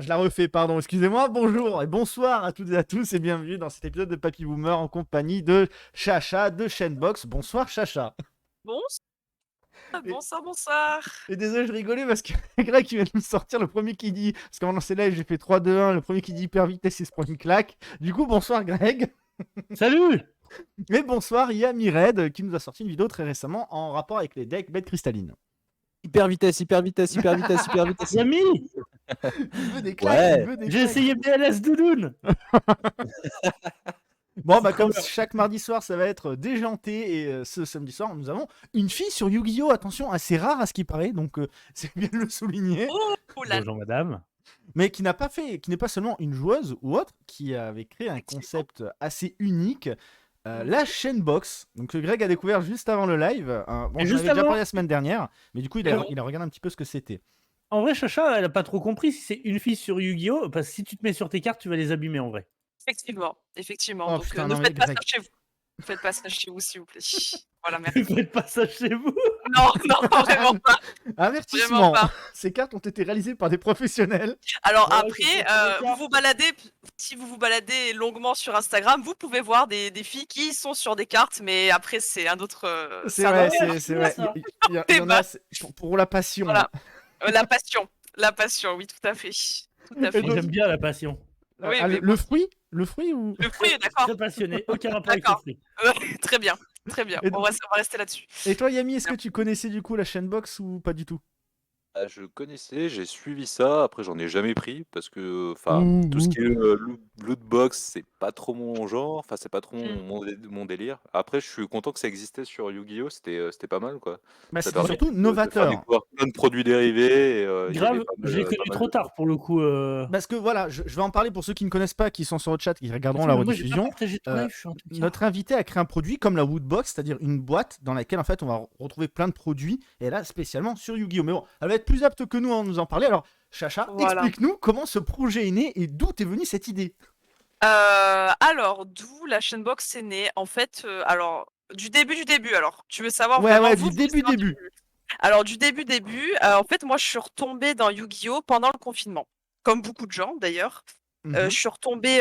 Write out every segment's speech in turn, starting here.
Je la refais, pardon, excusez-moi. Bonjour et bonsoir à toutes et à tous et bienvenue dans cet épisode de Papy Boomer en compagnie de Chacha de Chainbox. Bonsoir Chacha. Bonsoir, Et, bonsoir, bonsoir. et désolé, je rigolais parce que Greg qui vient de nous sortir le premier qui dit, parce qu'avant c'est là j'ai fait 3-2-1, le premier qui dit hyper vitesse il se prend une claque. Du coup, bonsoir Greg. Salut. Et bonsoir Yami Red qui nous a sorti une vidéo très récemment en rapport avec les decks bêtes cristallines. Hyper vitesse, hyper vitesse, hyper vitesse, hyper vitesse. Yami, Il veut des claques, il veut des j'ai claques. essayé BLS Doudoune. Bon, bah comme chaque mardi soir, ça va être déjanté et ce samedi soir, nous avons une fille sur Yu-Gi-Oh! Attention, assez rare à ce qui paraît, donc c'est bien de le souligner. Oh là là. Bonjour madame. Mais qui n'a pas fait, qui n'est pas seulement une joueuse ou autre, qui avait créé un concept assez unique, la Chainbox. Donc que Greg a découvert juste avant le live. Bon, Et j'en juste avais déjà avant. parlé la semaine dernière, mais du coup, il Et a, bon. il a regardé un petit peu ce que c'était. En vrai, Chacha, elle a pas trop compris si c'est une fille sur Yu-Gi-Oh! Parce que si tu te mets sur tes cartes, tu vas les abîmer en vrai. Effectivement, effectivement. Oh Donc putain, ne non mais faites pas ça Greg. chez vous. Ne faites pas ça chez vous, s'il vous plaît. Voilà, merci. Faites pas ça chez vous. Non, non, vraiment pas. Avertissement, Vraiment pas. ces cartes ont été réalisées par des professionnels. Alors Ouais, après, c'est pas vous vous baladez, si vous vous baladez longuement sur Instagram, vous pouvez voir des filles qui sont sur des cartes, mais après c'est un autre. C'est un vrai, autre- c'est vrai. ça. Il y en a pour la passion. Voilà. La passion. La passion, oui, tout à fait. Tout à Et fait. donc- J'aime bien la passion. Oui, Ah, mais le fruit Le fruit ou le fruit, d'accord. Très passionné. Aucun rapport avec le D'accord. fruit. Très bien. Très bien. Et On va rester là-dessus. Et toi, Yami, est-ce que tu connaissais du coup la Chainbox ou pas du tout? Je connaissais, j'ai suivi ça. Après, j'en ai jamais pris parce que, Ouh, tout ce ouh. qui est loot box, c'est pas trop mon genre. Enfin, c'est pas trop mon délire. Après, je suis content que ça existait sur Yu-Gi-Oh! C'était pas mal, quoi. Bah, Ça c'était permet surtout de faire novateur. découvrir plein de produits dérivés. Et, il y avait Grave, pas mal, j'ai pas connu mal trop de tard pour le coup. Parce que voilà, je vais en parler pour ceux qui ne connaissent pas, qui sont sur le chat, qui regarderont Attends, la mais moi, j'ai pas rediffusion. partagé ton live, je suis un truc. Notre invité a créé un produit comme la Woodbox, c'est-à-dire une boîte dans laquelle en fait on va retrouver plein de produits, et là spécialement sur Yu-Gi-Oh! Mais bon, elle va être plus apte que nous à nous en parler. Alors, Chacha, Voilà. explique-nous comment ce projet est né et d'où est venue cette idée. Alors, d'où la Chainbox est née? En fait, alors, du début, alors, tu veux savoir Ouais, vraiment ouais, vous, du vous voulez savoir début. Alors, du début, en fait, moi, je suis retombée dans Yu-Gi-Oh! Pendant le confinement. Comme beaucoup de gens, d'ailleurs. Mhm. Je suis retombée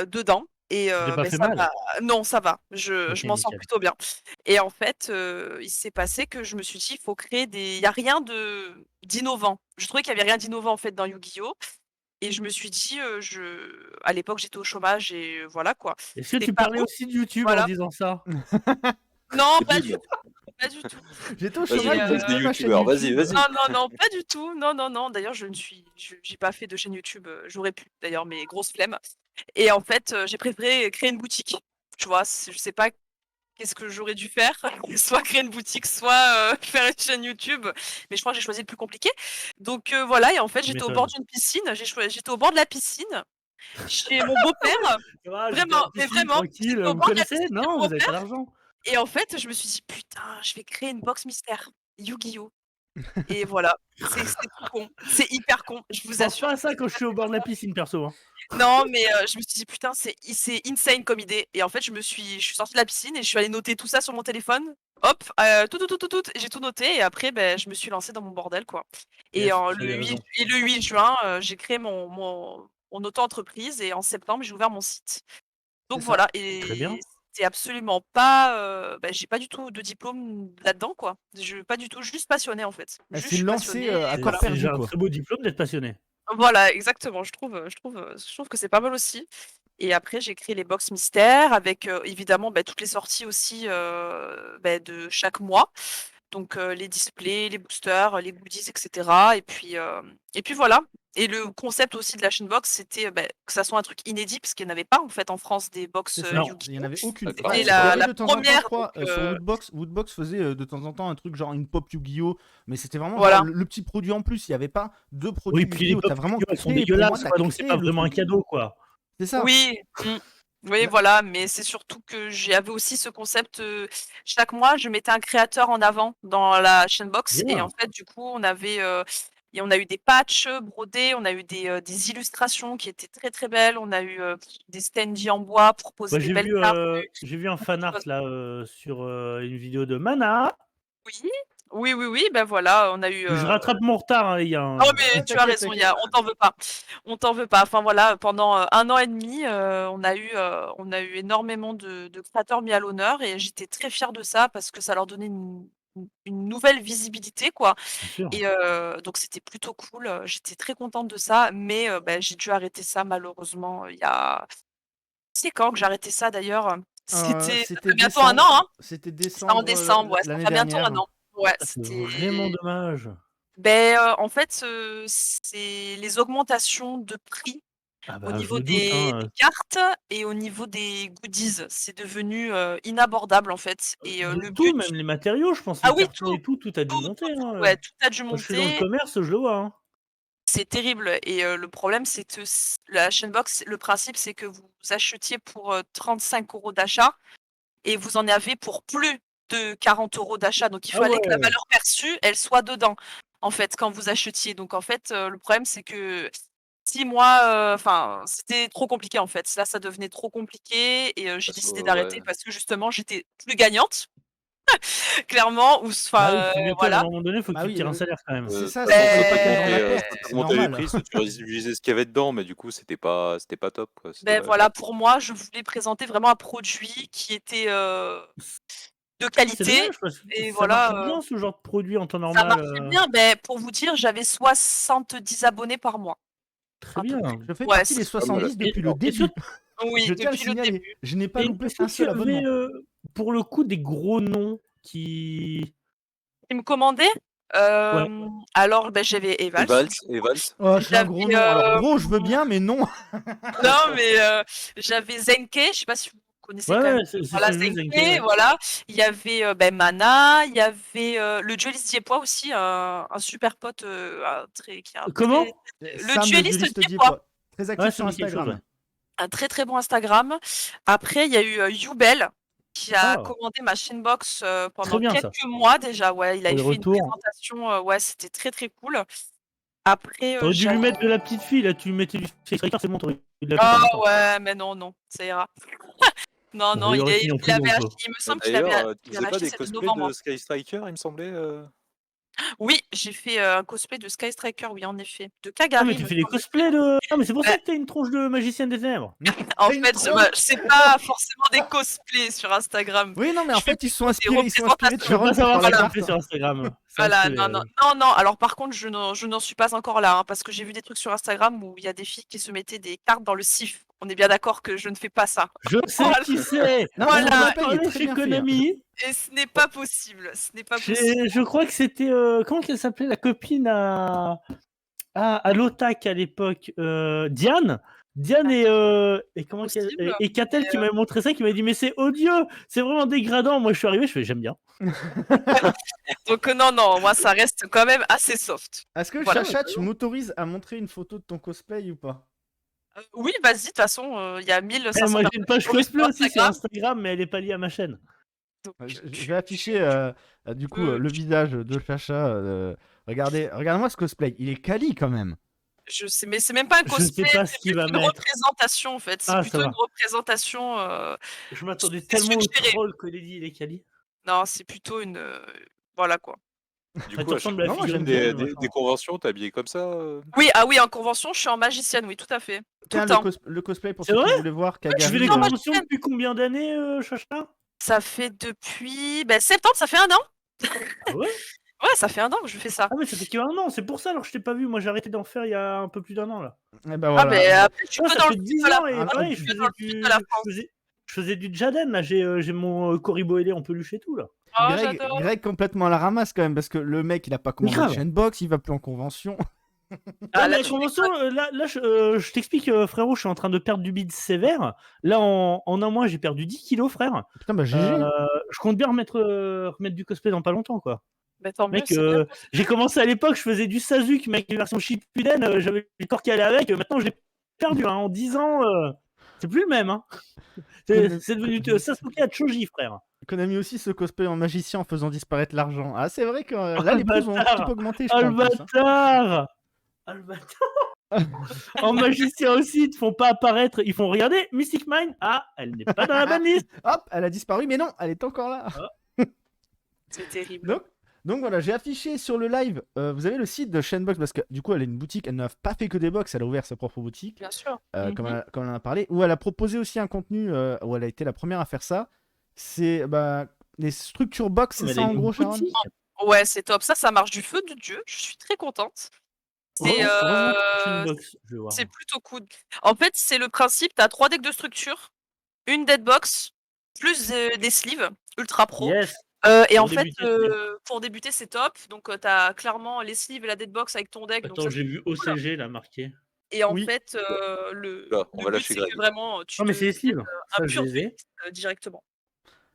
dedans. Et t'es pas fait ça mal? va. Non, ça va. Je Ok, m'en sors nickel. plutôt bien. Et en fait, il s'est passé que je me suis dit, il faut créer des. Il n'y a rien d'innovant. Je trouvais qu'il n'y avait rien d'innovant en fait dans Yu-Gi-Oh! Et je me suis dit, à l'époque, j'étais au chômage et voilà quoi. Est-ce que C'était tu pas parlais ouf. aussi de YouTube Voilà. en disant ça? Non, C'est pas nul. du tout. Pas du tout. J'étais au Vas-y, chômage, Et, j'ai des créé ma chaîne youtubeurs, vas-y, YouTube. vas-y. Non, pas du tout. Non. D'ailleurs, j'ai pas fait de chaîne YouTube. J'aurais pu, d'ailleurs, mais grosse flemme. Et en fait, j'ai préféré créer une boutique. Tu vois, je sais pas qu'est-ce que j'aurais dû faire. Soit créer une boutique, soit faire une chaîne YouTube. Mais je crois que j'ai choisi le plus compliqué. Donc voilà, et en fait, Tu j'étais au bord m'étonnes. d'une piscine. J'étais au bord de la piscine chez mon beau-père. Ah, j'étais Vraiment, en mais piscine, vraiment, tranquille. j'étais au Vous bord de la connaissez? piscine chez Non, mon vous avez pas beau-père. d'argent. Et en fait, je me suis dit, putain, je vais créer une box mystère. Yu-Gi-Oh! Et voilà, c'est tout con. C'est hyper con, je Je vous pense assure. pas à ça quand je suis au bord de la piscine, perso. Hein. Non, mais je me suis dit, putain, c'est insane comme idée. Et en fait, je suis sortie de la piscine et je suis allée noter tout ça sur mon téléphone. Hop, tout, j'ai tout noté. Et après, ben, je me suis lancée dans mon bordel, quoi. Et Yes, le j'avais 8, raison. et le 8 juin, j'ai créé mon auto-entreprise et en septembre, j'ai ouvert mon site. Donc C'est ça. voilà, Très bien. et c'est absolument pas, j'ai pas du tout de diplôme là-dedans, quoi. Pas du tout, juste passionnée, en fait. Elle Juste, s'est je suis lancée passionnée à et corps voilà. C'est perdu, déjà un quoi. très beau diplôme d'être passionné. Voilà, exactement, je trouve que c'est pas mal aussi. Et après, j'ai créé les box mystères avec, évidemment, toutes les sorties aussi, de chaque mois. Donc, les displays, les boosters, les goodies, et cetera. Et puis voilà. Et le concept aussi de la Chainbox, c'était, que ça soit un truc inédit parce qu'il n'y en avait pas, en fait, en France des box, C'est ça. Il n'y en Yu-Gi-Oh! avait aucune. D'accord. Bah, C'était il y avait la de temps en temps, je première, crois, donc, sur Woodbox. Woodbox faisait de temps en temps un truc genre une pop Yu-Gi-Oh! Mais c'était vraiment genre voilà. le petit produit en plus. Il n'y avait pas deux produits Oui, puis les Yu-Gi-Oh! pop T'as vraiment elles sont créé, pour moi, dégueulasses, t'as quoi, donc c'est créé pas le vraiment un truc. cadeau, quoi. C'est ça. Oui, oui, Bah, voilà, mais c'est surtout que j'avais aussi ce concept, chaque mois, je mettais un créateur en avant dans la Chainbox et en Bien. fait, du coup, on a eu des patchs brodés, on a eu des illustrations qui étaient très, très belles, on a eu, des standees en bois pour poser Moi, des belles cartes, j'ai vu un beaucoup de fan art choses. là sur une vidéo de Mana. Oui, Oui, oui, oui, ben voilà, on a eu. Je rattrape mon retard, hein, les gars. hein. Oh, mais tu as T'inquiète, raison, t'inquiète. on t'en veut pas. On t'en veut pas. Enfin voilà, pendant 1 an et demi, on a eu énormément de créateurs mis à l'honneur et j'étais très fière de ça parce que ça leur donnait une nouvelle visibilité, quoi. Bien sûr. Et donc c'était plutôt cool. J'étais très contente de ça, mais bah, j'ai dû arrêter ça malheureusement, il y a c'est quand que j'ai arrêté ça d'ailleurs? Ça C'était fait bientôt 1 an, hein? C'était C'était en décembre décembre, ouais, ça l'année fait bientôt 1 dernière. an. Ouais, Ça, c'est vraiment c'était dommage. en fait, c'est les augmentations de prix Ah au bah, je niveau me doute, des cartes et au niveau des goodies. C'est devenu, inabordable en fait et de le tout, but même les matériaux, je pense, ah les oui, cartons et tout a dû monter, hein, ouais, tout a dû Moi, je suis dans le monter. commerce, je le vois, hein. C'est terrible et le problème, c'est que la Chainbox, le principe, c'est que vous achetiez pour, 35 € d'achat et vous en avez pour plus de 40 € d'achat. Donc il Ah fallait que la ouais! valeur perçue, elle soit dedans, en fait, quand vous achetiez. Donc en fait, le problème, c'est que si moi, enfin, c'était trop compliqué, en fait. Là, ça devenait trop compliqué et j'ai Parce que, décidé ouais. d'arrêter parce que justement, j'étais plus gagnante, clairement ou Bah oui, enfin, tu m'étonnes, à un voilà. moment donné, faut que Bah tu te oui, tires un salaire quand même. c'est ça, Soit c'est soit pas cache dans la t'augmentais, perte, soit c'est t'augmentais les normal. prix, soit tu réduisais ce qu'il y avait dedans, mais du coup, c'était pas top, quoi, c'est dommage. Voilà, pour moi, je voulais présenter vraiment un produit qui était, de C'est qualité dommage parce que et ça marche voilà, bien ce genre de produit en temps ça normal, marchait bien. Beh, pour vous dire, j'avais 70 abonnés par mois, très à peu bien. près. Je fais Ouais, partie des Pas mal. 70 Et depuis le est-ce que début. oui, Je tiens à le depuis le signaler. début. Je n'ai pas et loupé est-ce que un tu seul abonnement. avais, pour le coup, des gros noms qui Ils me commandaient? ouais. Alors, j'avais Evals, du coup. Evals? Oh, je suis un J'avais, gros nom. Alors gros, je veux bien, mais non. non, mais j'avais Zenke, je sais pas si vous connaissez Ouais, quand même. ouais, c'est ce Voilà, que je veux, Zenke, Zenke, ouais. voilà. Il y avait, Mana, il y avait, le dueliste Diepois aussi, un super pote, qui a un très Comment? le Sam le dueliste dueliste Diepois, Diepois. Très Ouais, actif ça sur me dit quelque chose, ouais. Instagram. un très, très bon Instagram. Après, il y a eu, Youbel qui a Ah, commandé ma Chainbox, très pendant bien ça. quelques mois déjà. Ouais, il Pour avait les fait une retours. présentation, ouais, c'était très, très cool. Après, Tu aurais dû lui j'avais mettre de la petite fille, là, tu lui mettais du Face Striker, c'est bon, tu aurais eu de la ah pub en même temps. ouais, mais non, non, ça ira. Non, Bon, non, il aurait fini en il avait prison, le pauvre. acheté il me semble qu'il D'ailleurs, tu il faisais avait pas acheté des celle de cosplays de novembre. Sky Striker, il me semblait? Oui, j'ai fait, un cosplay de Sky Striker, oui, en effet. De Ah, mais Kagari, tu me fais des semble-t-il. cosplays de ah, mais c'est pour ça Ouais, que t'as une tronche de magicienne des ténèbres. en T'as une fait, tronche. c'est pas forcément des cosplays sur Instagram. Oui, non, mais en Je fais fait, ils sont plutôt des inspirés. Ils sont inspirés de Je veux représentations. pas Sharon pour savoir faire ce la que Voilà. tu carte. fais sur Instagram. Ça reste Voilà, privé, non, non, vas-y. non, non, alors par contre, je n'en suis pas encore là, hein, parce que j'ai vu des trucs sur Instagram où il y a des filles qui se mettaient des cartes dans le sif. On est bien d'accord que je ne fais pas ça. Je sais Voilà, qui c'est. Non, On ce en a voilà, cosplay il est parlé très chez bien fait. Hein. Konami. et ce n'est pas possible, ce n'est pas possible. Je crois que c'était comment qu'elle s'appelait la copine à l'Otak à l'époque, Diane. Diane et comment qu'elle Possible, et Catel mais qui m'avait montré ça, qui m'avait dit mais c'est odieux, c'est vraiment dégradant. Moi je suis arrivé, je fais j'aime bien. donc non, non, moi ça reste quand même assez soft. Est-ce que Voilà. Chacha, tu m'autorises à montrer une photo de ton cosplay ou pas? Oui, vas-y, de toute façon, il y a Eh, 1500 moi j'ai une page personnes qui cosplay ont aussi sur Instagram, Instagram, mais elle est pas liée à ma chaîne. donc Je vais afficher du coup peux le visage de Chacha. Regardez-moi ce cosplay. Il est quali quand même. je sais, mais c'est même pas un Je sais cosplay, pas c'est ce qu'il va plutôt une mettre. représentation en fait. C'est Ah ça plutôt une va. représentation, Je m'attendais c'est tellement au suggéré. troll que Lady il est quali. Non, c'est plutôt une, voilà quoi. Du Ah, coup, tu à chaque ressembles à la Non, moi, figurine j'aime bien. des conventions, t'es habillé comme ça? Oui, ah oui, en convention, je suis en magicienne, oui, tout à fait. Tout le Tiens, temps. le cosplay pour C'est ceux qui vrai? voulaient voir Oui, je Tu fais suis des tout le Kagari. temps en conventions magicienne. depuis combien d'années, Chacha? Ça fait depuis, septembre, ça fait 1 an. Ah ouais? Ouais, ça fait 1 an que je fais ça. Ah mais ça fait que 1 an, c'est pour ça alors je t'ai pas vu. Moi j'ai arrêté d'en faire il y a un peu plus d'1 an là. Et ben Ah voilà. après, je suis Ah que ça dans le fait sud 10 de la ans et Ah, France. pareil, Je suis que dans le sud de la France. je faisais du Jaden là, j'ai mon Koribo ailé en peluche et tout là. Oh, j'adore. Greg complètement à la ramasse quand même parce que le mec il a pas commandé de grave. chaînebox, il va plus en convention. Ah, Ah, mais là, la tu convention, là je t'explique, frérot, je suis en train de perdre du bide sévère. Là, en 1 mois, j'ai perdu 10 kilos, frère. Putain, bah GG. Je compte bien remettre du cosplay dans pas longtemps, quoi. tant mieux, Mec, c'est bien. j'ai commencé à l'époque, je faisais du Sasuke, mec, une version Shippuden, j'avais le corps qui allait avec. Maintenant, j'ai perdu, hein, en 10 ans, c'est plus le même. Hein. C'est devenu Sasuke à Choji, frère. Konami aussi se cosplay en magicien en faisant disparaître l'argent. Ah, c'est vrai que Oh, là le les prix ont un petit bâtard. peu augmenté, je Oh crois. le En plus, hein. bâtard. Oh le bâtard. En magicien aussi, ils te font pas apparaître, ils font regarder Mystic Mine. Ah, elle n'est pas dans la bonne liste. Hop, elle a disparu, mais non, elle est encore là. C'est terrible. Donc, Donc voilà, j'ai affiché sur le live, vous avez le site de Shenbox parce que du coup elle a une boutique, elle n'a pas fait que des box, elle a ouvert sa propre boutique, Bien sûr. comme elle en a parlé, où elle a proposé aussi un contenu, où elle a été la première à faire ça. C'est les structures box, c'est Mais ça elle a en une gros, Sharon? boutique. Ouais, c'est top. Ça marche du feu de Dieu. Je suis très contente. C'est Heureusement que j'ai une box. Je vais voir. c'est plutôt cool. En fait, c'est le principe, tu as 3 decks de structure, une deadbox, plus des sleeves ultra pro. Yes. Et Pour en fait, débuter, c'est bien. pour débuter, c'est top. Donc, tu as clairement les sleeves et la deadbox avec ton deck. Donc Attends, ça, j'ai c'est vu cool. OCG là marqué. Et en Oui. fait, Là, le on va but, lâcher c'est que Greg. vraiment, tu Non, mais te c'est les sleeves. un Ça, je pur les ai. dueliste directement.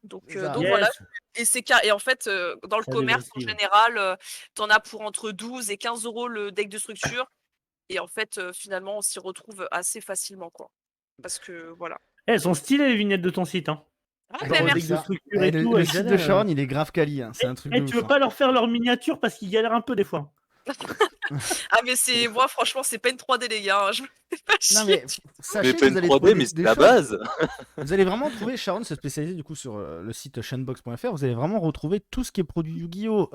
Donc, C'est ça. donc voilà. Yes. Et en fait, dans le Ça, j'ai vu commerce, les en sleeves. général, tu en as pour entre 12 et 15 € le deck de structure. Et en fait, finalement, on s'y retrouve assez facilement, quoi. Parce que voilà. Elles sont stylées les vignettes de ton site. Hein. Ah, Bah, ben Genre on dit deck merci. de ça. structure et Le tout. le elles site de galèrent. Sharon, il est grave quali, hein, c'est un truc de Tu ouf. veux pas leur faire leur miniature parce qu'ils galèrent un peu des fois. Ah, mais c'est moi, franchement, c'est peine 3D, les gars. Je me fais pas Non chier. mais Mais sachez que peine vous allez 3D, trouver mais des c'est la choses. base. Vous allez vraiment trouver, Sharon se spécialise du coup sur le site shenbox.fr, vous allez vraiment retrouver tout ce qui est produit Yu-Gi-Oh!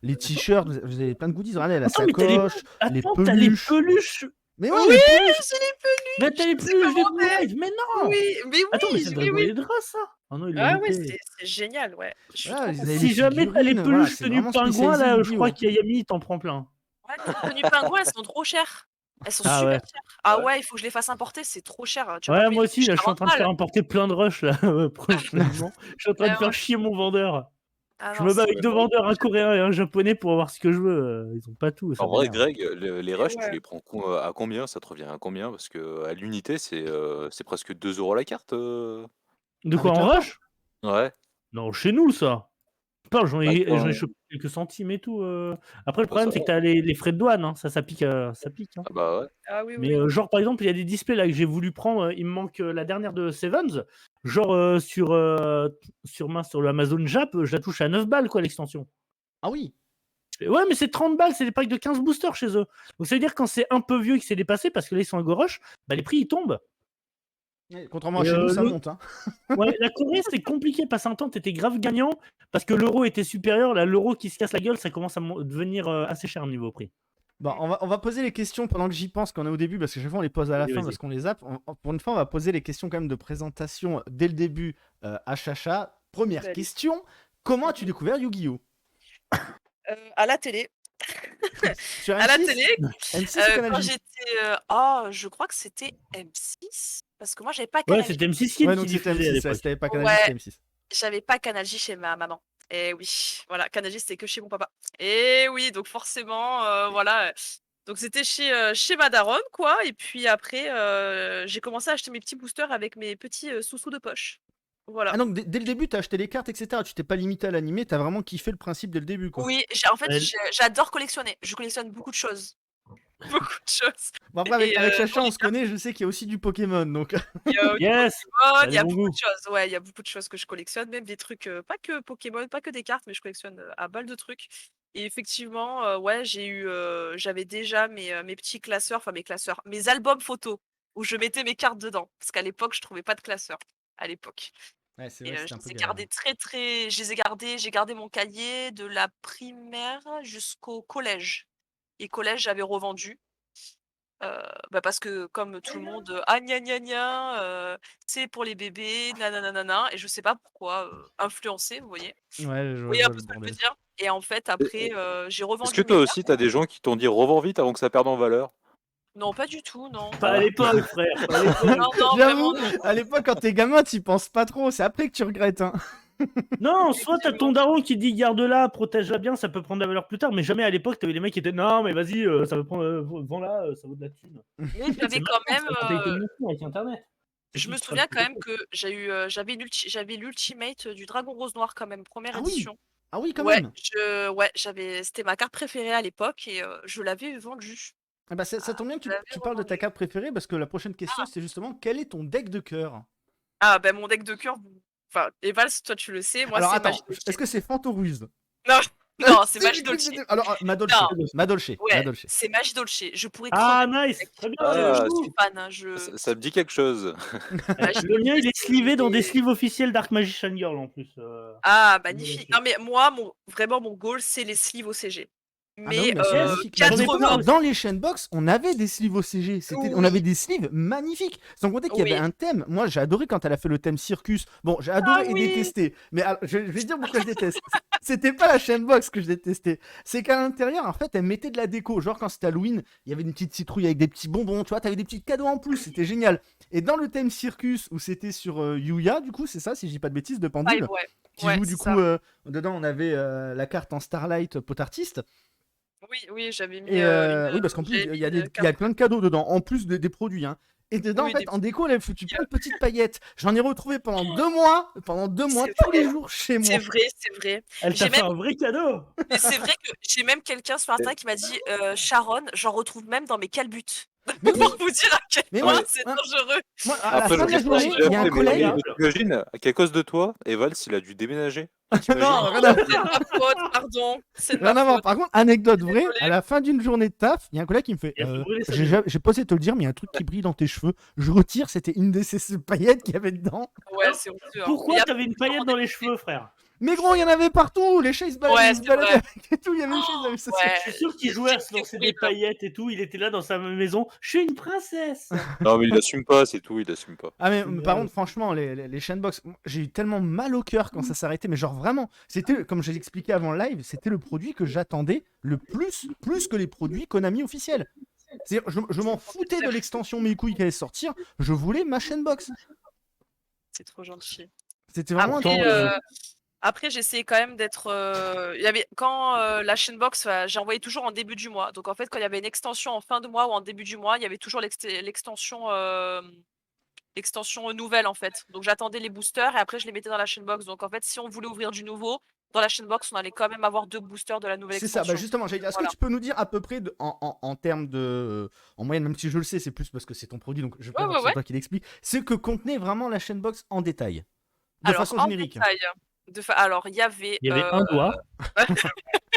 Les t-shirts, vous avez plein de goodies, regardez, la Attends, mais t'as les... sacoche, les Attends, t'as les peluches. peluches. Mais ouais, Oui, les peluches. je l'ai peluche. Mais t'as les Je les ai peluches des commandées. Blue Live. Mais non. Oui, mais Attends, mais oui, c'est oui, Dragon oui. et Dra ça. Oh non, il l'a Ah ouais, loupé. c'est génial, ouais. Je suis Voilà, trop vous contente. avez Si les jamais t'as les figurines, voilà, peluches c'est tenues vraiment pingouin, spécialisé là, je Yu-Gi-Oh! crois qu'il y a Yami, il t'en prend plein. Ouais, les tenues pingouins, elles sont trop chères. Elles sont Ah super ouais. chères. Ah Ouais. ouais, il faut que je les fasse importer, c'est trop cher. Tu vas pas Ouais, payer moi des aussi, trucs là, je suis en 40 train de faire balles. importer plein de rushs, là, prochainement. Je suis en train de Ah faire ouais. chier mon vendeur. Ah Je non, me bats c'est avec 2 vendeurs, un coréen et un japonais pour avoir ce que je veux. Ils ont pas tout, ça En vrai, m'énerve. Greg, les et rushs, tu ouais. les prends à combien? Ça te revient à combien? Parce que à l'unité, c'est presque 2 € la carte. De quoi, Avec en l'import. rush? Ouais. Non, chez nous, ça. Putain, j'en Bah, ai chopé quelques centimes et tout. Après, le bah, ça problème, c'est va. que t'as les frais de douane, hein. Ça pique. Ça pique hein. Ah bah ouais. Ah oui, Mais oui. genre, par exemple, il y a des displays là que j'ai voulu prendre. Il me manque la dernière de Sevens. Genre, sur le Amazon Jap, je la touche à 9 balles, quoi, l'extension. Ah oui. Ouais, mais c'est 30 balles, c'est des packs de 15 boosters chez eux. Donc ça veut dire quand c'est un peu vieux et que c'est dépassé, parce que là ils sont à Go Rush, bah les prix ils tombent. Contrairement à Et chez nous, ça monte. Hein. ouais, la Corée c'est compliqué, parce un temps t'étais grave gagnant, parce que l'euro était supérieur, là l'euro qui se casse la gueule, ça commence à devenir assez cher au niveau prix. Bon, on va poser les questions pendant que j'y pense, qu'on est au début, parce que chaque fois on les pose à la Vas-y, fin vas-y. parce qu'on les zappe. Pour une fois, on va poser les questions quand même de présentation dès le début à Chacha. Première Allez. question, comment as-tu découvert Yu-Gi-Oh! À la télé. Sur À la M6? télé, M6 ou Canal quand J? j'étais, je crois que c'était M6 parce que moi j'avais pas Ouais, Canal J. c'était M6 Kids Ouais, qui donc c'était diffusait à M6, ouais, l'époque. si t'avais pas Canal J, Ouais, c'était M6. j'avais pas Canal J chez ma maman. Et oui, voilà, Canal J c'était que chez mon papa. Et oui, donc forcément, voilà. Donc c'était chez ma daronne, quoi. Et puis après, j'ai commencé à acheter mes petits boosters avec mes petits sous-sous de poche. Voilà. Ah donc dès le début, t'as acheté les cartes, etc. Tu t'es pas limité à l'animé, t'as vraiment kiffé le principe dès le début, quoi. Oui, en fait, Elle- j'adore collectionner. Je collectionne beaucoup de choses. Beaucoup de choses. Bon, après, avec, Et avec dans Chacha, on les se connaît, je sais qu'il y a aussi du Pokémon, donc. Il y a du Yes, Pokémon, t'as il y a des bons beaucoup goûts. de choses. Ouais, il y a beaucoup de choses que je collectionne, même des trucs, pas que Pokémon, pas que des cartes, mais je collectionne à balle de trucs. Et effectivement, ouais, j'avais déjà mes petits classeurs, enfin mes classeurs, mes albums photos où je mettais mes cartes dedans. Parce qu'à l'époque, je trouvais pas de classeur. À l'époque. Ouais, c'est Et vrai que c'était je un peu les ai galère. gardés je les ai gardés, j'ai gardé mon cahier de la primaire jusqu'au collège. Et collège, j'avais revendu. Parce que comme tout le monde, ah gna gna gna, c'est pour les bébés, nananana et je sais pas pourquoi, influencée, vous voyez? Ouais, je Vous vois, je voyez un vois peu le ce que je veux bordel. dire? Et en fait Et- après, j'ai Est-ce que revendu mes toi cartes. aussi, t'as des gens qui t'ont dit revends vite avant que ça perde en valeur? Non, pas du tout, non. Pas à Ah. l'époque, frère, pas à l'époque. Non, non, J'avoue, vraiment non. à l'époque, quand t'es gamin, t'y penses pas trop. C'est après que tu regrettes, hein. Non, soit t'as ton Effectivement. daron qui dit garde-la, protège-la bien, ça peut prendre de la valeur plus tard, mais jamais à l'époque t'avais les mecs qui étaient non, mais vas-y, ça va prendre, vends-la, ça vaut de la thune. Mais C'est j'avais quand maintenant même, que ça a été de fou avec internet. je me souviens quand même que j'avais l'ultimate du Dragon Rose Noir quand même, première Ah oui, édition. ah oui, quand Ouais, même. c'était ma carte préférée à l'époque et je l'avais vendue. Ah bah, ça tombe bien que Je l'avais tu parles de ta revendue. carte préférée parce que la prochaine question, c'est justement quel est ton deck de cœur? Ah ben mon deck de cœur, enfin, Evals, toi tu le sais, moi Alors c'est attends, Magie des est-ce que c'est Fantoruse? Non, Non, c'est Si, Magie j'ai cru que Dolce. c'était- Alors, Madolche. Non, Madolche. ouais, Madolche. c'est Magie Dolce. Je pourrais Ah, crever, nice. mec. Très bien. Ah, Je j'avoue. suis fan. Hein, je... ça me dit quelque chose. Magie Le mien, Dolce, il est slivé dans des c'est- sleeves officiels Dark Magician Girl en plus. Ah, Voilà, magnifique. c'est- Non, mais moi, vraiment, mon goal, c'est les sleeves au CG. Ah bah oui, Mais mais elles sont yes, magnifiques. j'en ai Justement, plein. dans les chaînebox, on avait des sleeves au CG. On Oui. avait des sleeves magnifiques. Sans compter qu'il y avait Oui. un thème. Moi, j'ai adoré quand elle a fait le thème Circus. Bon, j'ai adoré Ah et oui. détesté. Mais alors, je vais dire pourquoi je déteste. C'était pas la chaînebox que je détestais. C'est qu'à l'intérieur, en fait, elle mettait de la déco. Genre, quand c'était Halloween, il y avait une petite citrouille avec des petits bonbons. Tu vois, t'avais des petits cadeaux en plus. C'était génial. Et dans le thème Circus, où c'était sur Yuya, du coup, c'est ça, si je dis pas de bêtises, de Pendule. Five, ouais. Qui Ouais, joue c'est du ça. coup, dedans, on avait la carte en Starlight pot artiste. Oui, j'avais mis Et une. oui, parce qu'en plus, J'avais il y a mis une il y a plein de cadeaux dedans, en plus des produits. Hein. Et dedans, Oui, en fait, des en déco, elle a foutu plein de petites paillettes. J'en ai retrouvé pendant 2 mois, C'est tous les vrai. jours chez moi. C'est vrai, c'est vrai. Elle t'a J'ai fait même, un vrai cadeau. mais c'est vrai que j'ai même quelqu'un sur Insta qui m'a dit Sharon, j'en retrouve même dans mes calbutes. Mais oui, Pour vous dire à quel mais point moi, c'est hein, dangereux. moi, à la Après, fin de la je sais pas si journée, tu l'as il y a un fait, mais collègue. t'imagines qu'à cause de toi, Evals, il a dû déménager. Non, T'imagines rien à C'est de ma faute, pardon. C'est de Rien ma à voir. faute. Par contre, anecdote vraie, Désolée. à la fin d'une journée de taf, il y a un collègue qui me fait Il a fait brûler sa maison. j'ai pas osé te le dire, mais il y a un truc qui brille dans tes cheveux. Je retire, c'était une de ces paillettes qu'il y avait dedans. Ouais, c'est honteux. Hein. Pourquoi Mais t'avais une paillette dans les cheveux, frère? Mais gros, il y en avait partout. Les chats, ils se baladaient, Ouais, ils se c'est baladaient vrai. avec et tout. Il y avait une chaise avec ça. Ouais. Je suis sûr qu'il jouait à se lancer des horrible. paillettes et tout. Il était là dans sa maison. Je suis une princesse. Non, mais il assume pas, c'est tout, il assume pas. Ah mais C'est par grave. contre franchement les chainbox, j'ai eu tellement mal au cœur quand ça s'arrêtait, mais genre vraiment, c'était comme je l'expliquais avant le live, c'était le produit que j'attendais le plus que les produits Konami officiels. C'est-à-dire, je m'en foutais de l'extension mes couilles qui allait sortir, je voulais ma chainbox. C'est trop gentil. C'était vraiment un Après, truc. après j'essayais quand même d'être. Il y avait quand la chainbox, j'ai envoyé toujours en début du mois. Donc en fait, quand il y avait une extension en fin de mois ou en début du mois, il y avait toujours l'extension. L'extension nouvelle en fait. Donc j'attendais les boosters et après je les mettais dans la chainbox. Donc en fait, si on voulait ouvrir du nouveau, dans la chainbox, on allait quand même avoir 2 boosters de la nouvelle C'est ça, extension. bah justement, j'allais dire, est-ce Voilà. que tu peux nous dire à peu près en termes de. En moyenne, même si je le sais, c'est plus parce que c'est ton produit, donc je préfère que c'est toi qui l'explique. Ce que contenait vraiment la chainbox en détail. De Alors, façon en générique. détail, alors, il y avait. Il y avait un doigt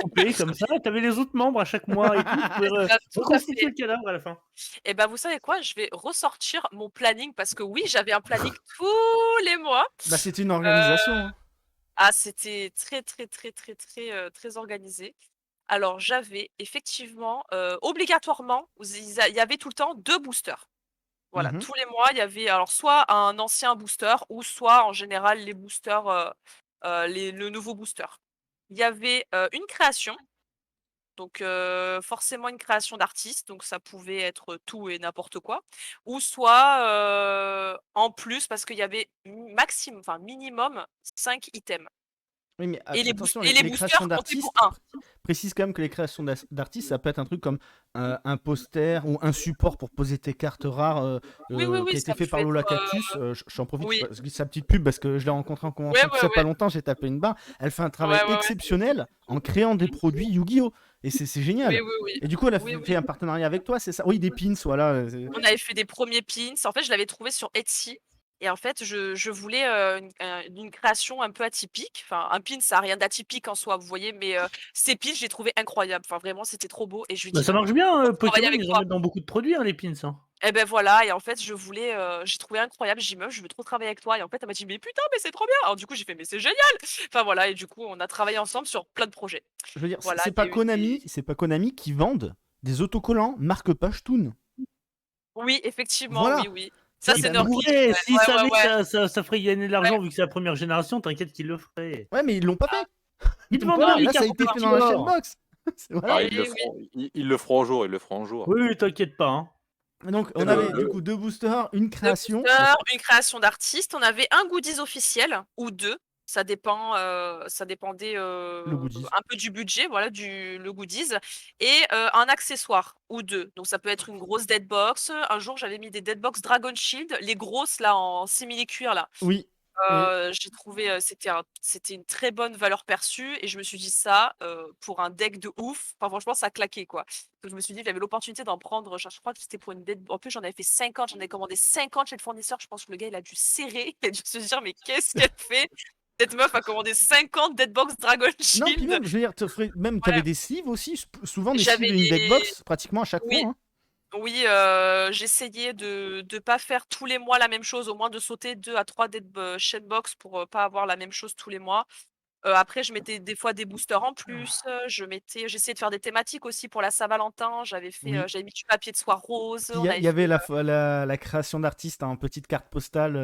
coupé comme ça. T'avais les autres membres à chaque mois et tout. Tu pouvais Ça, tout à reconstituer fait. le cadavre à la fin. Et ben, vous savez quoi? Je vais ressortir mon planning parce que oui, j'avais un planning tous les mois. Bah c'était une organisation. Hein. Ah, c'était très organisé. Alors, j'avais effectivement, obligatoirement, il y avait tout le temps 2 boosters. Voilà, Mhm. tous les mois, il y avait alors soit un ancien booster ou soit en général les boosters, le nouveau booster. Il y avait une création, donc forcément une création d'artiste, donc ça pouvait être tout et n'importe quoi, ou soit en plus parce qu'il y avait minimum 5 items. Oui, mais Et attention, les les boosters créations comptaient d'artistes, pour 1. précise quand même que les créations d'artistes, ça peut être un truc comme un poster ou un support pour poser tes cartes rares Oui, qui a été ça fait par peut Lola être. Cactus. J'en profite, Oui. je dis sa petite pub parce que je l'ai rencontrée en convention tout ça pas longtemps, j'ai tapé une barre. Elle fait un travail Ouais. exceptionnel en créant des produits Yu-Gi-Oh! Et c'est génial. Oui. Et du coup, elle a Oui, fait un partenariat avec toi, c'est ça? Oui, des pins, voilà. On avait fait des premiers pins. En fait, je l'avais trouvé sur Etsy. Et en fait, je voulais une création un peu atypique. Enfin, un pin, ça n'a rien d'atypique en soi, vous voyez. Mais ces pins, je les trouvais incroyables. Enfin, vraiment, c'était trop beau. Et je lui dis, Bah, ça marche bien, travailler Pokémon. avec Ils en toi. mettent dans beaucoup de produits, hein, les pins. Hein. Et ben voilà. Et en fait, j'ai trouvé incroyable. J'ai dit, meuf, je veux trop travailler avec toi. Et en fait, elle m'a dit, mais putain, mais c'est trop bien. Alors, du coup, j'ai fait, mais c'est génial. Enfin, voilà. Et du coup, on a travaillé ensemble sur plein de projets. Je veux dire, Voilà, c'est il y a pas eu Konami, c'est pas Konami qui vendent des autocollants marque Pashtun. Oui, effectivement, Voilà. oui. Ça, Ils c'est pourraient, Nurkic. Ouais, s'ils savaient Ouais. que ça ferait gagner de l'argent vu que c'est la première génération, t'inquiète qu'ils le feraient. Ouais, mais ils l'ont pas fait. Ils te Donc vendent voilà, les là, ça a cartes été fait dans la multicolores. chaînebox. Voilà. Ah, ils le feront un jour, ils le feront un jour. Oui, t'inquiète pas. Hein. Donc, on Et avait du coup 2 boosters, une création. Une création d'artiste. On avait un goodies officiel ou 2. Ça dépendait goodies. un peu du budget, voilà, le goodies. Et un accessoire ou 2. Donc ça peut être une grosse deadbox. Un jour, j'avais mis des deadbox Dragon Shield, les grosses là en simili-cuir là. Oui. J'ai trouvé c'était une très bonne valeur perçue et je me suis dit ça pour un deck de ouf. Enfin, franchement, ça claquait quoi. Donc, je me suis dit, j'avais l'opportunité d'en prendre. Je crois que c'était pour une dead. En plus, j'en avais fait 50. J'en ai commandé 50 chez le fournisseur. Je pense que le gars, il a dû serrer. Il a dû se dire, mais qu'est-ce qu'elle fait? Cette meuf a commandé 50 Deadbox Dragon Non, puis Shield. même, je veux dire, même, Voilà. t'avais des sleeves aussi, souvent des J'avais sleeves et une les... deckbox, pratiquement à chaque Oui, fois. Hein. oui, j'essayais de pas faire tous les mois la même chose, au moins de sauter 2 à 3 Shenbox pour pas avoir la même chose tous les mois. Après, je mettais des fois des boosters en plus. J'essayais de faire des thématiques aussi pour la Saint-Valentin. Oui. J'avais mis du papier de soie rose. Puis On il avait y avait fait. la création d'artistes en petite carte postale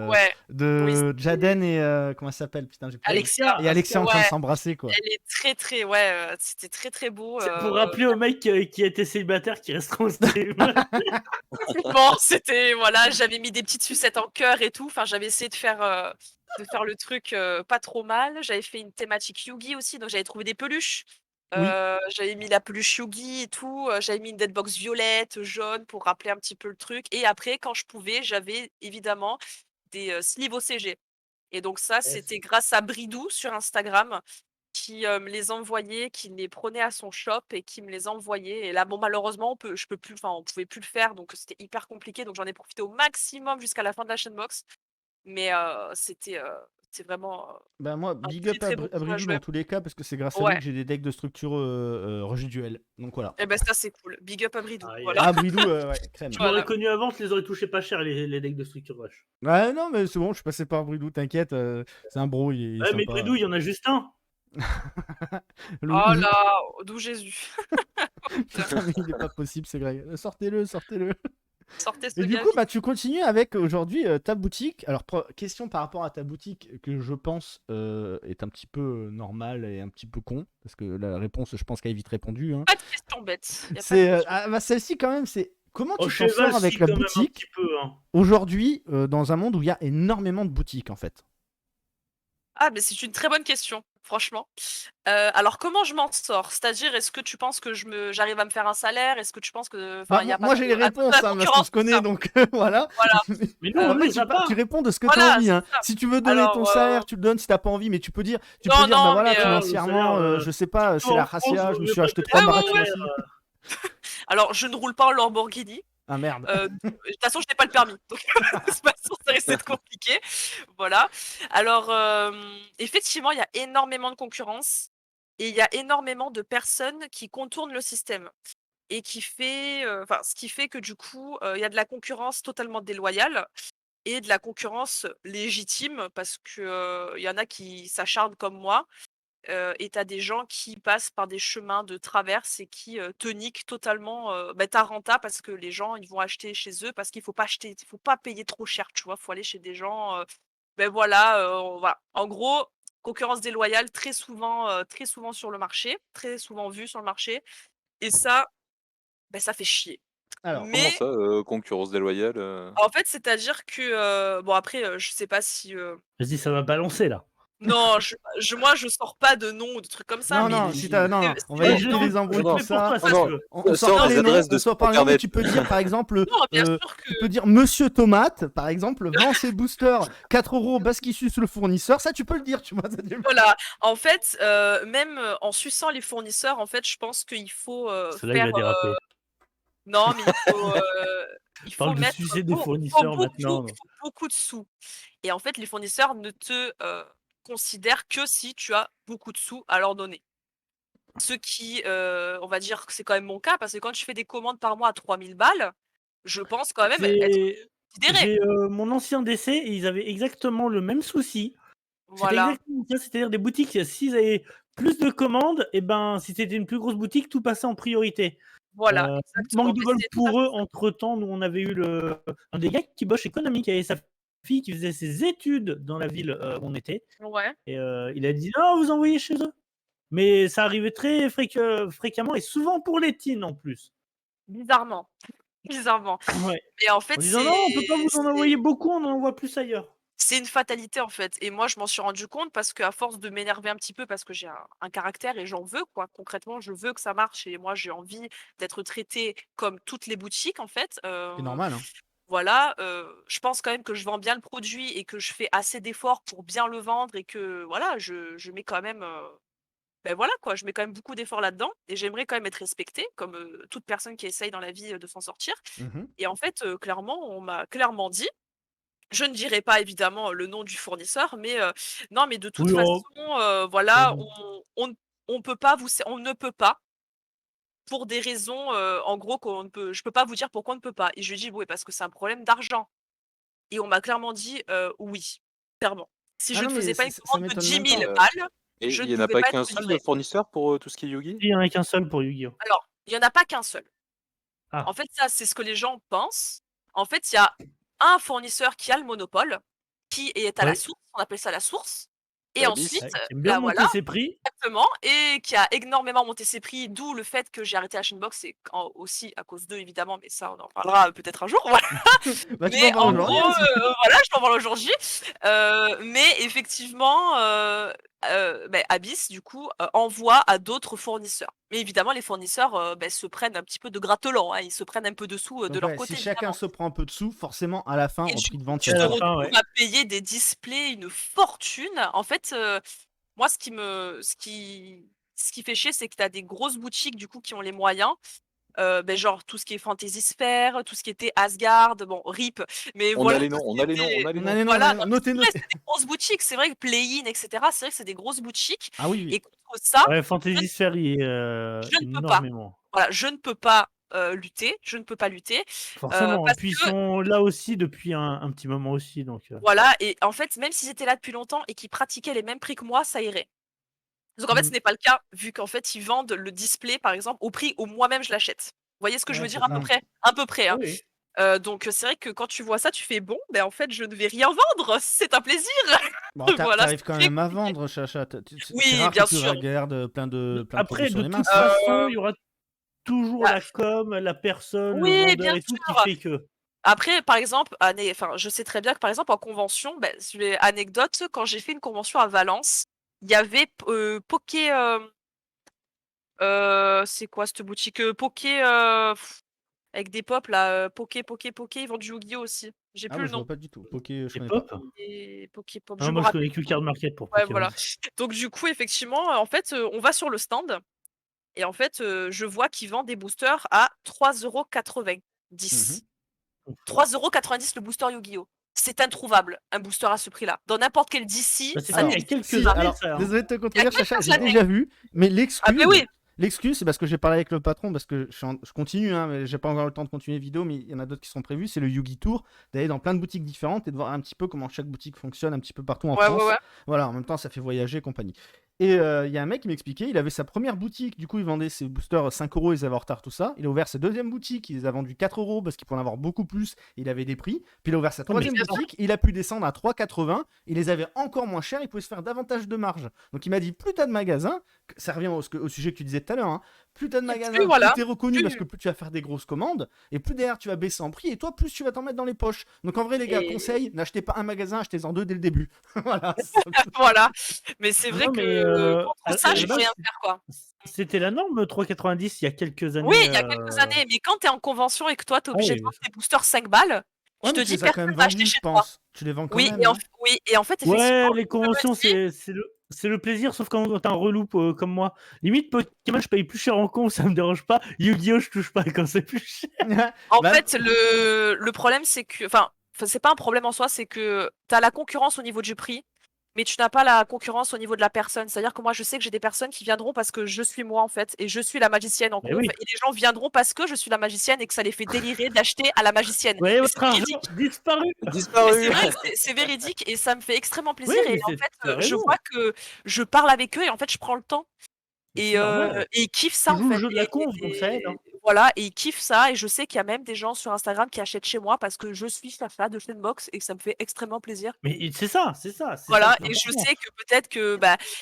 Ouais, oui, de c'était Jaden et comment ça s'appelle? Putain, j'ai plus le nom. Alexia, Et Alexia en train de ouais, s'embrasser, quoi. elle est très très, ouais, c'était très très beau. c'est pour rappeler au mec qui a été célibataire qui restera en stream. Bon, c'était voilà, j'avais mis des petites sucettes en cœur et tout. Enfin, j'avais essayé de faire le truc pas trop mal. J'avais fait une thématique Yugi aussi, donc j'avais trouvé des peluches. Oui. J'avais mis la peluche Yugi et tout. J'avais mis une Deadbox violette, jaune pour rappeler un petit peu le truc. Et après, quand je pouvais, j'avais évidemment des sleeves OCG. Et donc ça, Yes. c'était grâce à Bridou sur Instagram qui me les envoyait, qui les prenait à son shop et qui me les envoyait. Et là, bon, malheureusement, on pouvait plus le faire, donc c'était hyper compliqué. Donc j'en ai profité au maximum jusqu'à la fin de la chaînebox. Mais c'est vraiment Bah moi, un big très up très bon à jeu à Bridou jouer. dans tous les cas, parce que c'est grâce à lui Ouais, que j'ai des decks de structure residuelle. Donc voilà. et ben ça c'est cool. Big up à Bridou. Ah, Voilà. Ah, Bridou, ouais, crème. Je Voilà. l'aurais connu avant, je les aurais touchés pas cher, les decks de structure rush. Ouais, non, mais c'est bon, je suis passé par Bridou, t'inquiète, c'est un bro, il est Ouais, mais sympa. Bridou, il y en a juste un. Oh là, d'où Jésus. Putain, mais il est pas possible, c'est Greg. Sortez-le, sortez-le. Sortez ce Et du gars coup, vite. bah, tu continues avec aujourd'hui ta boutique. Alors, question par rapport à ta boutique que je pense est un petit peu normale et un petit peu con. Parce que la réponse, je pense qu'elle est vite répondue. Hein. Pas de question bête. Y a pas de C'est, question. bah, celle-ci, quand même, c'est comment Oh, tu t'en cheval, sors avec si, la quand même, un boutique petit peu. Hein. aujourd'hui dans un monde où il y a énormément de boutiques en fait. Ah, mais c'est une très bonne question, franchement. Alors, comment je m'en sors? C'est-à-dire, est-ce que tu penses que j'arrive à me faire un salaire? Est-ce que tu penses que, Bah, enfin, il y a pas moi, j'ai les de, à cause de réponses, la hein, parce qu'on se concurrence, tout connaît, ça. donc voilà. Voilà. Mais nous, En on fait, les a pas. tu réponds de ce que tu as Voilà, envie. c'est Hein. ça. Si tu veux donner Alors, ton salaire, tu le donnes. Si t'as pas envie, mais tu peux dire, non, bah non, voilà, mais le financièrement, salaire, je sais pas, c'est en la France, racia, je me vaut suis mieux acheté pas 3 Ouais, ouais, Maserati. ouais. Alors, je ne roule pas en Lamborghini. Ah merde. De toute façon, je n'ai pas le permis. Donc, de toute façon, ça risque d'être compliqué. Voilà. Alors, effectivement, il y a énormément de concurrence et il y a énormément de personnes qui contournent le système. Et qui fait, enfin, ce qui fait que du coup, il y a de la concurrence totalement déloyale et de la concurrence légitime parce que, il y en a qui s'acharnent comme moi, et tu as des gens qui passent par des chemins de traverse et qui, te niquent totalement, ta renta parce que les gens, ils vont acheter chez eux parce qu'il faut pas payer trop cher, tu vois? Faut aller chez des gens, voilà, voilà. En gros, concurrence déloyale très souvent sur le marché, très souvent vue sur le marché et ça, ça fait chier. Alors, Comment Mais ça, concurrence déloyale en fait, c'est-à-dire que, bon après, je sais pas si, Vas-y, ça va balancer là. non, moi je sors pas de noms ou de trucs comme ça, non, mais non, si t'as, non, c'est on va des éviter gens les embrouilles, je tout le fais pour ça. toi, si non, tu veux. On sort sors pas les les noms, adresses de on sort pas les noms, mais Internet. tu peux dire par exemple, non, bien sûr tu que peux dire Monsieur Tomate, par exemple, vend ses boosters 4 € parce qu'il suce le fournisseur, ça tu peux le dire, tu vois. voilà. En fait, même, en suçant les fournisseurs, en fait, je pense qu'il faut, C'est là il faire, a dérapé. non, mais il faut Parle de mettre sucer des fournisseurs maintenant. il faut beaucoup de sous et en fait, les fournisseurs ne te, considèrent que si tu as beaucoup de sous à leur donner. Ce qui, on va dire que c'est quand même mon cas parce que quand je fais des commandes par mois à 3 000 balles, je pense quand même être considérée. J'ai mon ancien décès et ils avaient exactement le même souci. C'était Voilà, exactement ça, c'est-à-dire des boutiques, s'ils avaient plus de commandes, et ben, si c'était une plus grosse boutique, tout passait en priorité. voilà, exactement. Manque de Mais bol c'est tout à pour fait eux, entre-temps, nous on avait eu un des gars qui bosse chez Konami, qui avait sa fille qui faisait ses études dans la ville où on était, ça. Ouais, et il a dit non, vous envoyez chez eux. Mais ça arrivait très fréquemment et souvent pour les teens en plus. bizarrement, bizarrement. Ouais. Mais en fait, En disant non, on peut pas vous en envoyer beaucoup, on en envoie plus ailleurs. c'est une fatalité en fait et moi je m'en suis rendu compte parce qu'à force de m'énerver un petit peu parce que j'ai un caractère et j'en veux quoi. Concrètement, je veux que ça marche et moi j'ai envie d'être traitée comme toutes les boutiques en fait, C'est normal, hein. voilà, je pense quand même que je vends bien le produit et que je fais assez d'efforts pour bien le vendre et que voilà, je mets quand même, voilà quoi, je mets quand même beaucoup d'efforts là-dedans et j'aimerais quand même être respectée comme, toute personne qui essaye dans la vie, de s'en sortir Mhm. et en fait, clairement, on m'a clairement dit Je ne dirai pas évidemment le nom du fournisseur, mais non, mais de toute Oui, façon, voilà, bon. on peut pas on ne peut pas pour des raisons, en gros je peux pas vous dire pourquoi on ne peut pas et je lui dis: «Oui, parce que c'est un problème d'argent» et on m'a clairement dit: «Oui», clairement. Si Ah je non, ne mais faisais pas une ça commande de m'étonne 10 même 000 pas. balles, Et je il ne y en a pouvais pas pas qu'un être seul de livrée. fournisseur pour tout ce qui est Yugi? Il y en a qu'un seul pour Yu-Gi-Oh! Alors, il y en a pas qu'un seul. En Ah, fait, ça, c'est ce que les gens pensent. En fait, il y a un fournisseur qui a le monopole, qui est à la oui, source, on appelle ça la source et C'est Abyss? ensuite, qui aime bien bah, voilà, monter ses prix. exactement et qui a énormément monté ses prix, d'où le fait que j'ai arrêté la Chainbox et aussi à cause d'eux évidemment, mais ça on en parlera peut-être un jour, voilà. Bah, tu peux Mais en parler en aujourd'hui, gros, hein, si. voilà, je t'en parle aujourd'hui. Mais effectivement, Abyss du coup, envoie à d'autres fournisseurs. Mais évidemment les fournisseurs, se prennent un petit peu de grattelant, hein, ils se prennent un peu de sous, de Donc, leur ouais, si côté chacun évidemment. se prend un peu de sous, forcément, à la fin, Et en du prix de coup, vente, il y tu a À de te la l'argent. fin, retrouves ouais. à payer des displays une fortune. En fait, moi ce qui fait chier, c'est que tu as des grosses boutiques du coup qui ont les moyens, genre tout ce qui est Fantasy Sphere, tout ce qui était Asgard, bon RIP, mais On a voilà les tout noms, ce on qui a les noms, on était a les On a noms. les noms, on a voilà, les noms. non mais Notez, c'est vrai, notez. c'est des grosses boutiques, c'est vrai que Play-in et cetera, c'est vrai que c'est des grosses boutiques Ah oui, et oui. contre ça, Ouais, je Fantasy Sphere, il est je ne peux pas. énormément. Voilà, je ne peux pas, lutter, je ne peux pas lutter, Forcément. Et parce puis ils que sont là aussi depuis un petit moment aussi, donc voilà et en fait, même s'ils étaient là depuis longtemps et qu'ils pratiquaient les mêmes prix que moi, ça irait. Donc en fait, ce Mm. n'est pas le cas, vu qu'en fait, ils vendent le display, par exemple, au prix où moi-même je l'achète. Vous voyez ce que je Ouais, veux c'est dire à peu ça. près? À peu près, hein. oui. Donc c'est vrai que quand tu vois ça, tu fais: «Bon, ben, en fait, je ne vais rien vendre, c'est un plaisir». Bon, Voilà, c'est t'arrives quand très même à compliqué. vendre, Chacha. C'est Oui, rare que bien tu sûr. regardes plein de produits Après, sur de les toute masses. façon, Heu, il y aura toujours bah, la com, la personne, le oui, vendeur bien et tout qui sûr. fait que Après, par exemple, je sais très bien que, par exemple, en convention, je vais anecdote, quand j'ai fait une convention à Valence, il y avait Poké, c'est quoi cette boutique? Poké, avec des pop là, Poké, ils vendent du Yu-Gi-Oh aussi. J'ai Ah plus bah le je vois nom. pas du tout. Poké, je c'est connais pas. pop. Et Poképop, Ah, je me moi, je rappelle connais que plus. Card Market pour Ouais, Pokémon. voilà. Donc du coup, effectivement, en fait, on va sur le stand et en fait, je vois qu'ils vendent des boosters à 3,90 €. Mhm. 3,90 € le booster Yu-Gi-Oh! C'est introuvable, un booster à ce prix-là. Dans n'importe quel DC, Bah, ça c'était il y Alors, a n'existe quelques si, pas. années alors, ça, hein. désolé de te Il y a contredire, Chacha, quelques j'ai années. déjà vu, mais Ah beh oui! l'excuse, c'est parce que j'ai parlé avec le patron, parce que je continue, hein, mais j'ai pas encore le temps de continuer les vidéos, mais il y en a d'autres qui sont prévues, c'est le Yugi Tour, d'aller dans plein de boutiques différentes et de voir un petit peu comment chaque boutique fonctionne un petit peu partout en Ouais, ouais, France. ouais. Voilà, en même temps, ça fait voyager et compagnie. Et il y a un mec qui m'expliquait, il avait sa première boutique, du coup, il vendait ses boosters 5 euros, ils avaient en retard, tout ça. Il a ouvert sa deuxième boutique, il les a vendus 4 euros parce qu'il pouvait en avoir beaucoup plus, il avait des prix. Puis il a ouvert sa Non, mais troisième Bien sûr. boutique, il a pu descendre à 3,80, il les avait encore moins chers, il pouvait se faire davantage de marge. Donc il m'a dit, plus t'as de magasins, ça revient au sujet que tu disais tout à l'heure, hein, plus t'as de Et plus magasins, plus voilà, t'es reconnu parce plus que plus tu vas faire des grosses commandes, et plus derrière tu vas baisser en prix, et toi plus tu vas t'en mettre dans les poches. Donc en vrai les gars, et conseil, n'achetez pas un magasin, achetez-en deux dès le début. Voilà. voilà. Mais c'est vrai Non, que mais contre ça, à je la peux rien base, faire, quoi. c'était la norme 3,90 il y a quelques Oui, années. il y a quelques années, mais quand tu es en convention et que toi, tu es Ah obligé de oui, vendre tes boosters 5 balles, je Ouais, te mais tu dis les as quand personne même va acheter vendus, je chez toi. pense. Tu les vends quand même, non? Oui et en fait, effectivement, ouais, les je me conventions, dis c'est le plaisir, sauf quand t'es un relou comme moi. Limite, Pokémon, je paye plus cher en con, ça me dérange pas. Yu-Gi-Oh, je touche pas quand c'est plus cher. en Bah, fait, le problème, c'est que c'est pas un problème en soi, c'est que tu as la concurrence au niveau du prix, mais tu n'as pas la concurrence au niveau de la personne. C'est-à-dire que moi, je sais que j'ai des personnes qui viendront parce que je suis moi, en fait, et je suis la magicienne en Mais conf, oui. et les gens viendront parce que je suis la magicienne et que ça les fait délirer d'acheter à la magicienne. Vous voyez Mais c'est votre argent véridique. disparu. Mais c'est Disparu! vrai que c'est véridique et ça me fait extrêmement Oui, plaisir et mais en fait, tu as je raison. vois que je parle avec eux et en fait, je prends le temps Mais c'est normal. et ils kiffent Tu ça, en joues le fait jeu de la conf, donc ça aide, hein. voilà et ils kiffent ça et je sais qu'il y a même des gens sur Instagram qui achètent chez moi parce que je suis Chacha de Chainbox et que ça me fait extrêmement plaisir. Mais c'est ça le Voilà plus et je important. sais que peut-être que,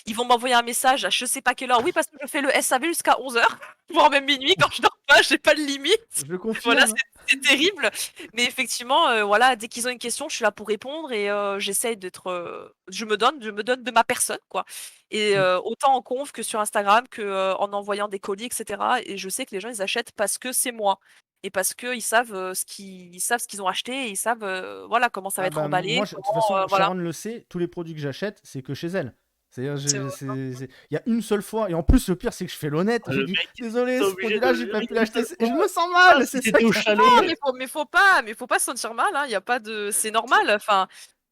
ils vont m'envoyer un message à je sais pas quelle heure. Oui, parce que je fais le SAV jusqu'à 11 h, voire même minuit quand je dors pas, j'ai pas de limite. je Voilà, confirme. c'est terrible. Mais effectivement, voilà, dès qu'ils ont une question, je suis là pour répondre et j'essaye d'être, je me donne de ma personne, quoi. Et Mm. autant en conf que sur Instagram, que, en envoyant des colis et cetera et je sais que les gens, ils achètent parce que c'est moi et parce qu'ils savent, ils savent ce qu'ils ont acheté et ils savent, voilà, comment ça va Ah être bah moi, emballé, de toute comment, façon, voilà. Sharon le sait, tous les produits que j'achète, c'est que chez elle. C'est-à-dire, C'est vrai. il y a une seule fois, et en plus, le pire, c'est que je fais l'honnête. Ah, J'ai le dit, mec, désolé, t'es ce obligé produit-là, de j'ai le pas dire pu l'acheter. une Et je fois. me sens mal, Ah, c'est si ça t'étais au qui- chalet. Non, mais faut pas se sentir mal, hein. Il y a pas de, c'est normal. Enfin,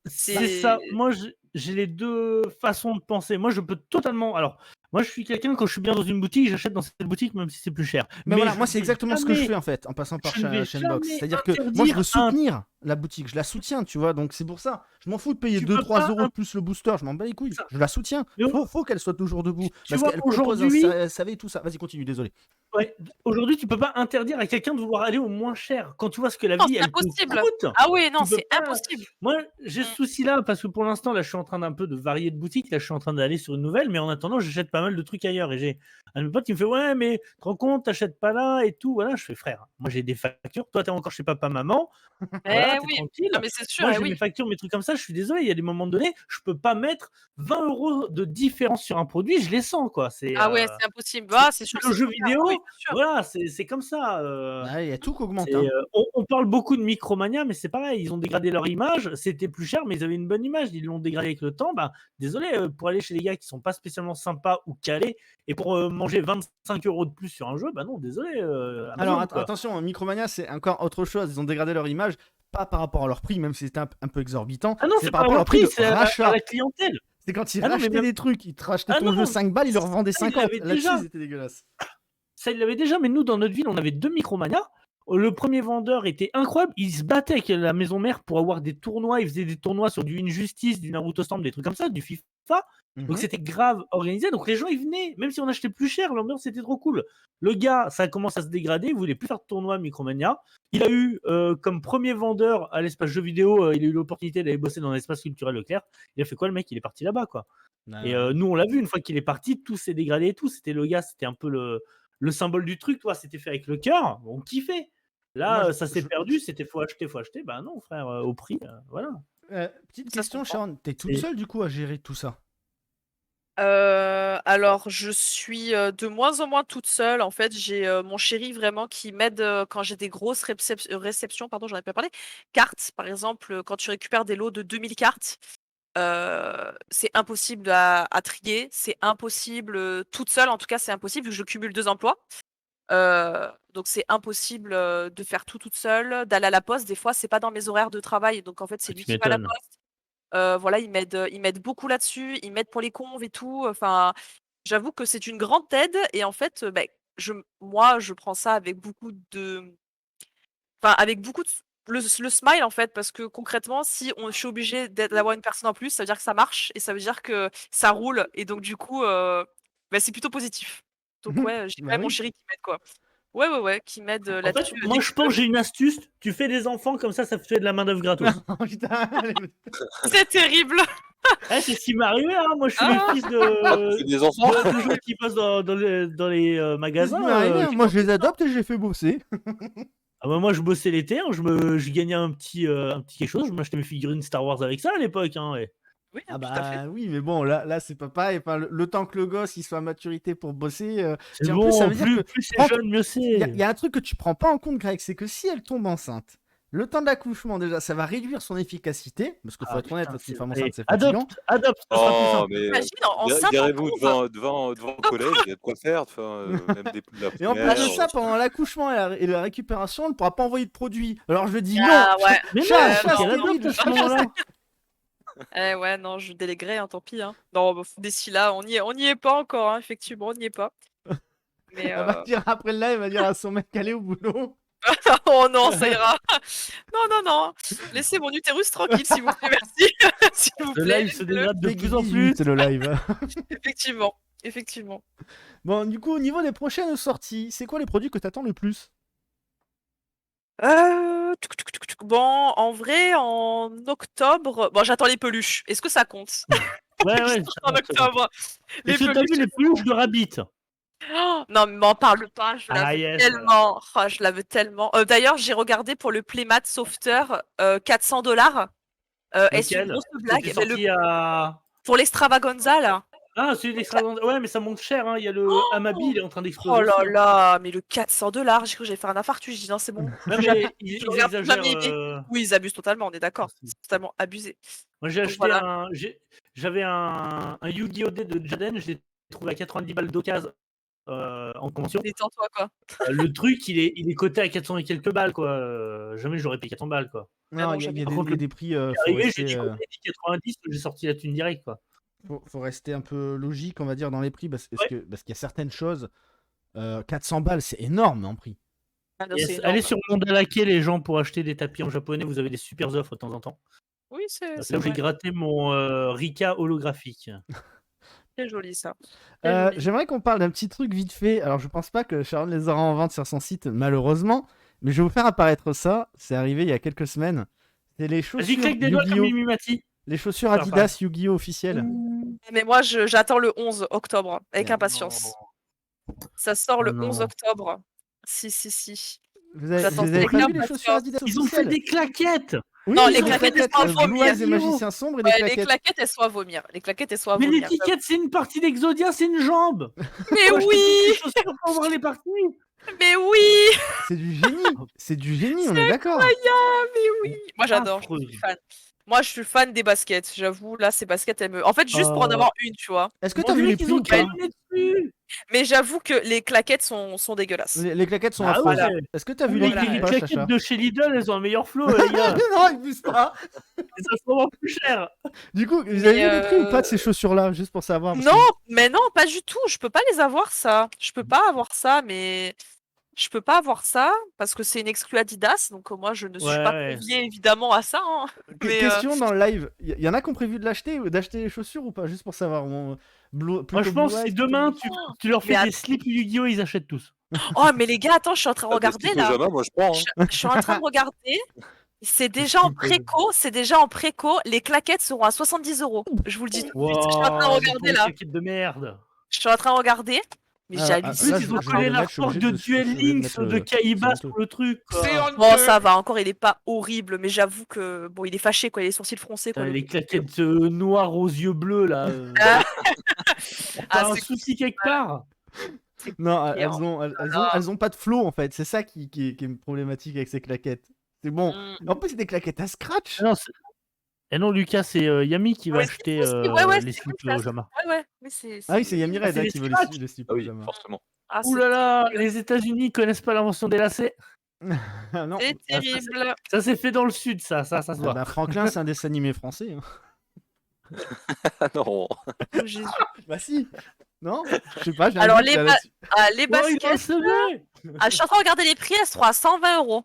C'est ça. c'est. Moi, j'ai les deux façons de penser. Moi, je peux totalement. Alors, moi, je suis quelqu'un, quand je suis bien dans une boutique, j'achète dans cette boutique, même si c'est plus cher. Mais Mais voilà, je moi, c'est vais exactement ce que je jamais, fais en fait, en passant par je ne vais Chainbox. jamais C'est-à-dire que moi, je veux interdire un. soutenir la boutique, je la soutiens, tu vois. Donc, c'est pour ça. Je m'en fous de payer Tu peux 2-3 pas. euros de plus le booster, je m'en bats les couilles. Ça. Je la soutiens. Mais Faut qu'elle soit toujours debout. tu Parce vois, qu'elle propose un aujourd'hui, SAV et tout ça. Vas-y, continue, désolé. ouais, aujourd'hui, tu peux pas interdire à quelqu'un de vouloir aller au moins cher. Quand tu vois ce que la Non, vie, c'est elle te impossible. coûte, Ah oui, non, tu peux c'est pas. impossible. Moi, j'ai ce Mm. souci-là parce que pour l'instant, là, je suis en train d'un peu de varier de boutique. Là, je suis en train d'aller sur une nouvelle, mais en attendant, j'achète pas mal de trucs ailleurs. Et j'ai un de mes potes qui me fait, ouais, mais te rends compte, t'achètes pas là et tout. Voilà, je fais, frère, moi j'ai des factures. Toi, t'es encore chez papa, maman. Voilà, Eh t'es oui. tranquille. Non, mais c'est sûr, Moi, eh j'ai mes oui. factures, mes trucs comme ça. Je suis désolé, il y a des moments donnés, je peux pas mettre 20 euros de différence sur un produit. Je les sens, quoi. Ah ouais, c'est impossible. Ah, c'est sûr que Le c'est jeu trop cher. vidéo, Ah oui, c'est sûr. voilà, c'est comme ça. Ah, il y a tout qui augmente. C'est, Hein. on parle beaucoup de Micromania, mais c'est pareil. Ils ont dégradé leur image. C'était plus cher, mais ils avaient une bonne image. Ils l'ont dégradé avec le temps. Bah, désolé, pour aller chez les gars qui sont pas spécialement sympas ou calés et pour manger 25 euros de plus sur un jeu, bah non, désolé. Alors Amazon, quoi. attention, Micromania, c'est encore autre chose. Ils ont dégradé leur image, pas par rapport à leur prix, même si c'était un peu exorbitant. Ah non, C'est c'est par pas rapport à leur leur prix prix, de c'est à rachat. la clientèle. C'est quand ils Ah non, mais rachetaient même. des trucs, ils te rachetaient Ah ton non, jeu non, 5 balles, ils leur vendaient ça, ils 50. l'avaient Là-dessus, déjà. c'était dégueulasse. Ça, il l'avait déjà, mais nous, dans notre ville, on avait 2 Micromania. Le premier vendeur était incroyable. Il se battait avec la maison mère pour avoir des tournois. Il faisait des tournois sur du Injustice, du Naruto Storm, des trucs comme ça, du FIFA. Donc Mhm. c'était grave organisé. Donc les gens, ils venaient. Même si on achetait plus cher, l'ambiance c'était trop cool. Le gars, ça commence à se dégrader. Il voulait plus faire de tournoi Micromania. Il a eu, comme premier vendeur à l'espace jeux vidéo, il a eu l'opportunité d'aller bosser dans l'espace culturel Leclerc. Il a fait quoi, le mec? Il est parti là-bas, quoi. Ah Et ouais. nous, on l'a vu, une fois qu'il est parti, tout s'est dégradé et tout. C'était le gars, c'était un peu le symbole du truc, toi. C'était fait avec le cœur. On kiffait. Là, Moi, ça s'est perdu. C'était faut acheter, faut acheter. Bah non, frère, au prix, voilà. petite Ça se question, comprend. Sharon, t'es toute Et- seule du coup à gérer tout ça? Alors, je suis de moins en moins toute seule. En fait, j'ai mon chéri vraiment qui m'aide quand j'ai des grosses réceptions. Pardon, j'en ai pas parlé. Cartes, par exemple, quand tu récupères des lots de 2000 cartes, c'est impossible à trier. C'est impossible toute seule. En tout cas, c'est impossible vu que je cumule 2 emplois. Donc, c'est impossible de faire tout toute seule. D'aller à la poste, des fois, c'est pas dans mes horaires de travail. Donc, en fait, c'est Ah, lui tu qui va à la m'étonnes. poste. Voilà, il m'aide beaucoup là-dessus, il m'aide pour les conves et tout, enfin, j'avoue que c'est une grande aide et en fait, moi, je prends ça avec beaucoup de avec beaucoup de le smile, en fait, parce que concrètement, si je suis obligée d'avoir une personne en plus, ça veut dire que ça marche et ça veut dire que ça roule et donc du coup, c'est plutôt positif. Donc ouais, j'ai quand Bah même mon oui. chéri qui m'aide, quoi. Ouais, ouais, ouais, qui m'aide, En fait, là-dessus, moi, dès je qu'il pense peut. que j'ai une astuce. Tu fais des enfants, comme ça te fait de la main-d'œuvre gratos. Putain, allez, C'est terrible! C'est ce qui m'est arrivé, hein. Moi, je suis Ah! le fils C'est des enfants. de gens qui bossent dans les c'est ce magasins. qui m'est arrivé, hein. qui Moi, font je les ça. adopte et je les fais bosser. Ah bah, moi, je bossais l'été, hein, je gagnais un petit quelque chose. Je m'achetais mes figurines Star Wars avec ça à l'époque. Hein, ouais. Oui, Ah tout à fait. bah oui, mais bon, là c'est pas pareil. Enfin, le temps que le gosse il soit à maturité pour bosser. C'est Puis en plus, ça bon, veut dire que plus c'est prends- jeune, mieux il y, c'est. a un truc que tu prends pas en compte, Greg, c'est que si elle tombe enceinte, le temps de l'accouchement déjà, ça va réduire son efficacité, parce qu'il faut Ah, être honnête, putain, parce qu'une c'est femme vrai. enceinte c'est fatigant. Adopte, ça sera plus Oh, simple. mais Imagine, enceinte en garez-vous conve! devant le collège, il y a de quoi faire. Enfin, même de la Et en plus primaire. de ça, pendant l'accouchement et la récupération, elle ne pourra pas envoyer de produits. Alors je dis non, Ah ouais. Mais Chat, non, chat qu'elle stérile, adopte à ce chat moment-là. Eh ouais, non, je déléguerai, hein, tant pis, hein. Non, d'ici là, on y est pas encore, hein, effectivement, on n'y est pas. Mais Elle va dire après le live, elle va dire à son mec qu'elle est au boulot. oh non, ça ira. Non, non, non. Laissez mon utérus tranquille, s'il vous plaît, merci. S'il vous Le plaît, live se laissez-le. dégrade de Dès plus en 18, plus. c'est le live. Effectivement, effectivement. Bon, du coup, au niveau des prochaines sorties, c'est quoi les produits que t'attends le plus? Bon, en vrai, en octobre, bon, j'attends les peluches. Est-ce que ça compte? Ouais, Qui ouais. sortent en octobre. Les Est-ce que t'as vu les peluches. peluches de Rabbit? Oh, non, mais m'en parle pas, je la Ah veux yes, tellement. Oh, je la veux tellement. D'ailleurs, j'ai regardé pour le Playmat Softer 400 $. Est-ce une Lequel? grosse blague? C'était Mais sorti à. pour l'extravaganza, là. Ah, celui d'extra. Ouais, mais ça monte cher. Hein. Il y a le Amabi, il est en train d'exploser. Oh là aussi, hein. là, mais le 400 $, j'ai cru que j'allais faire un infarctus. J'ai dit non, c'est bon. Ouais, Jamais. mais ils Je regarde exagèrent. jamais aimé. Oui, ils abusent totalement, on est d'accord. C'est totalement abusé. Moi, j'ai Donc acheté voilà. J'avais un Yu-Gi-Oh! De Jaden, je l'ai trouvé à 90 balles d'occasion en convention. Détends-toi, quoi. Le truc, il est coté à 400 et quelques balles, quoi. Jamais j'aurais payé 400 balles, quoi. Non, non, il y a jamais. des, Par contre, il y a des prix, faut Arrivé, j'ai rester, dit qu'on avait dit 90, j'ai sorti la thune direct, quoi. faut rester un peu logique, on va dire, dans les prix, parce Ouais. qu'il y a certaines choses. 400 balles, c'est énorme en prix. Ah non, Yes. c'est énorme. Allez sur Mondalaké, les gens, pour acheter des tapis en japonais, vous avez des super offres de temps en temps. Oui, c'est Là où j'ai vrai. gratté mon Rika holographique. Très joli, ça. Très joli. J'aimerais qu'on parle d'un petit truc vite fait. Alors, je pense pas que Sharon les aura en vente sur son site, malheureusement. Mais je vais vous faire apparaître ça. C'est arrivé il y a quelques semaines. C'est les Vas-y, chaussures claque des doigts comme Yu-Gi-Oh! Mimimati. Les chaussures Enfin, Adidas Yu-Gi-Oh! Officielles. Mais moi, j'attends le 11 octobre avec Merde, impatience. Ça sort le non. 11 octobre. Si. Vous avez J'attends pas avec vu les impatience. chaussures Adidas Ils ont fait officielles? des claquettes. Oui, Non, ils les ont claquettes, fait elles sont à Blue vomir. Eyes et Magicien Sombre et des Ouais, les claquettes. claquettes, elles sont à vomir. Les claquettes, elles sont à Mais vomir. l'étiquette, c'est une partie d'Exodia, c'est une jambe. Mais Faut acheter oui, toutes les chaussures pour voir les parties. mais oui, C'est du génie. C'est du génie, on est d'accord. mais oui. Moi, j'adore. Affreux. Je suis fan. Moi, je suis fan des baskets. J'avoue, là, ces baskets, elles me. En fait, juste pour en Oh. avoir une, tu vois. Est-ce que On t'as vu dirait les qu'ils prix ont ou pas? calé dessus. Mais j'avoue que les claquettes sont dégueulasses. Les claquettes sont Ah affreuses. ouais. Est-ce que t'as vu Mais les prix les ou pas, claquettes Chacha? de chez Lidl, elles ont un meilleur flow, les gars. Non, ils poussent pas. Et ça se vend plus cher. Du coup, vous avez vu les prix ou pas de ces chaussures-là, juste pour savoir? Parce Non, que- mais non, pas du tout. Je peux pas les avoir, ça. Je peux pas avoir ça, mais. Je peux pas avoir ça parce que c'est une exclue Adidas, donc moi je ne suis pas Ouais. conviée évidemment à ça. Hein. Mais, Question dans le live, il y en a qui ont prévu de l'acheter ou d'acheter les chaussures ou pas? Juste pour savoir. Moi, Plutôt je pense Blue que Eyes, si plutôt demain, Magicien. tu leur fais Mais des slips Yu-Gi-Oh! Ils achètent tous. Oh, mais les gars, attends, je suis en train de Des regarder slips là. pyjama, moi je prends. Hein. Je suis en train de regarder. C'est déjà en préco, Les claquettes seront à 70 €. Je vous le dis tout de suite. Je suis en train de Wow, regarder là. Claquettes de merde. Je suis en train de regarder. Mais Ah, j'hallucine. En plus, là, ils ont je vais collé le la mettre, je suis force obligé de de- Duel je vais le Links mettre, de Kaiba c'est sur le truc. quoi. Bon, ça va, encore, il est pas horrible, mais j'avoue que bon, il est fâché quoi, les sourcils froncés quoi. Putain, le les truc. claquettes noires aux yeux bleus, là. Ah. T'as un c'est souci quelque part. Non, Et elles ont pas de flow en fait. C'est ça qui est problématique avec ces claquettes. C'est bon. Mm. En plus, c'est des claquettes à scratch. Ah non, et non, Lucas, c'est Yami qui va Ouais, acheter ouais, les c'est slips comme ça. Jama. Ouais, mais c'est. Ah oui, c'est Yami Red c'est hein, des qui veut scratchs. les slips Ah oui, pyjama. forcément. Ah, Ouh là là, les États-Unis connaissent pas l'invention des lacets. Ah non. c'est terrible. Ça s'est fait dans le sud, ça se Ah voit. bah, Franklin, c'est un dessin animé français. Hein. Ah non. Oh, Jésus. Bah si. Non. Je sais pas. j'ai un Alors, doute, les là, ba- là-dessus. Ah, les Oh, il a un baskets. CV. Ah, je suis en train de regarder les prix, elles seront à 120 €.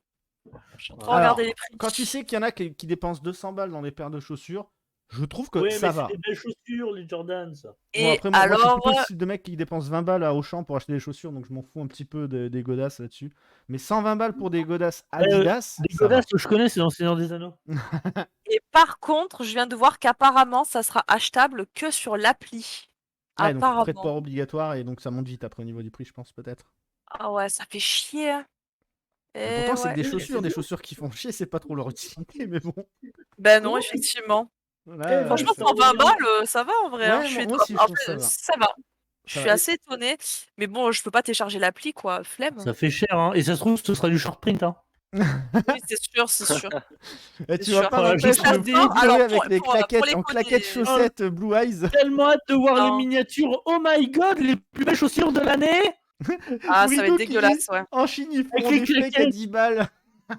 Je suis en train de Alors, regarder les prix. Quand tu sais qu'il y en a qui dépensent 200 balles dans des paires de chaussures, je trouve que Ouais, ça mais va. c'est des belles chaussures, les Jordan, ça. Bon, Et après, moi, je suis alors, plutôt le style de mec qui dépense 20 balles à Auchan pour acheter des chaussures, donc je m'en fous un petit peu des godasses là-dessus. Mais 120 balles pour des godasses Adidas, Les ça va. godasses que je connais, c'est dans le Seigneur des Anneaux. et par contre, je viens de voir qu'apparemment, ça sera achetable que sur l'appli. Ouais, donc frais de Apparemment. port obligatoire et donc ça monte vite après au niveau du prix, je pense, peut-être. Ah ouais, ça fait chier. hein. Et pourtant, c'est ouais. que des chaussures qui font chier, c'est pas trop leur utilité, mais bon. Ben non, Ouais. effectivement. Voilà, Franchement, ça 120 revient. balles, ça va en vrai. Ouais, hein. Je suis moi aussi, je en trouve fait, ça va. ça va. Je Ça suis va. assez étonnée. Mais bon, je peux pas télécharger l'appli, quoi. Flemme. Ça fait cher, hein. Et ça se trouve, ce sera du short print, hein. Oui, c'est sûr, c'est sûr. Et C'est tu vas sûr. pas Ouais, m'empêcher je de trouve- pleurer Alors, avec les pour claquettes les en coder- claquettes chaussettes Blue Eyes. Tellement hâte de voir les Non. miniatures. Oh my god, les plus belles chaussures de l'année. Ah, ça va Bridou être qui dégueulasse, dit, ouais. En Chine, ils Avec font les des fakes à claquettes. 10 balles.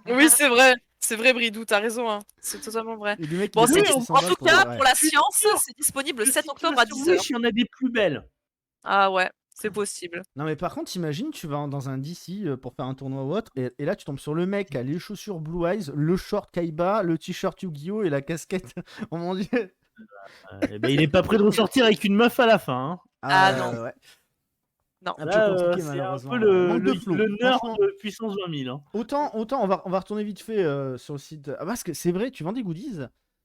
Oui, c'est vrai. C'est vrai, Bridou, t'as raison. Hein. C'est totalement vrai. Et du mec qui Bon, dépense c'est 600 en balles tout pour cas, ouais. pour la Je suis science, sûr. c'est disponible le Je 7 suis octobre sûr à sur 10h. Wish, il y en a des plus belles. Ah ouais, c'est possible. Non mais par contre, imagine, tu vas dans un DC pour faire un tournoi ou autre, et là tu tombes sur le mec qui a les chaussures Blue Eyes, le short Kaiba, le t-shirt Yu-Gi-Oh et la casquette. Oh mon dieu. Eh ben, il est pas prêt de ressortir avec une meuf à la fin. Hein. Ah, non. Ouais. Non. Un peu Là, compliqué c'est un malheureusement. peu le Manque de flow. nerd Franchement, de puissance 20 000. Hein. autant on va retourner vite fait sur le site. Ah, parce que c'est vrai, tu vends des goodies,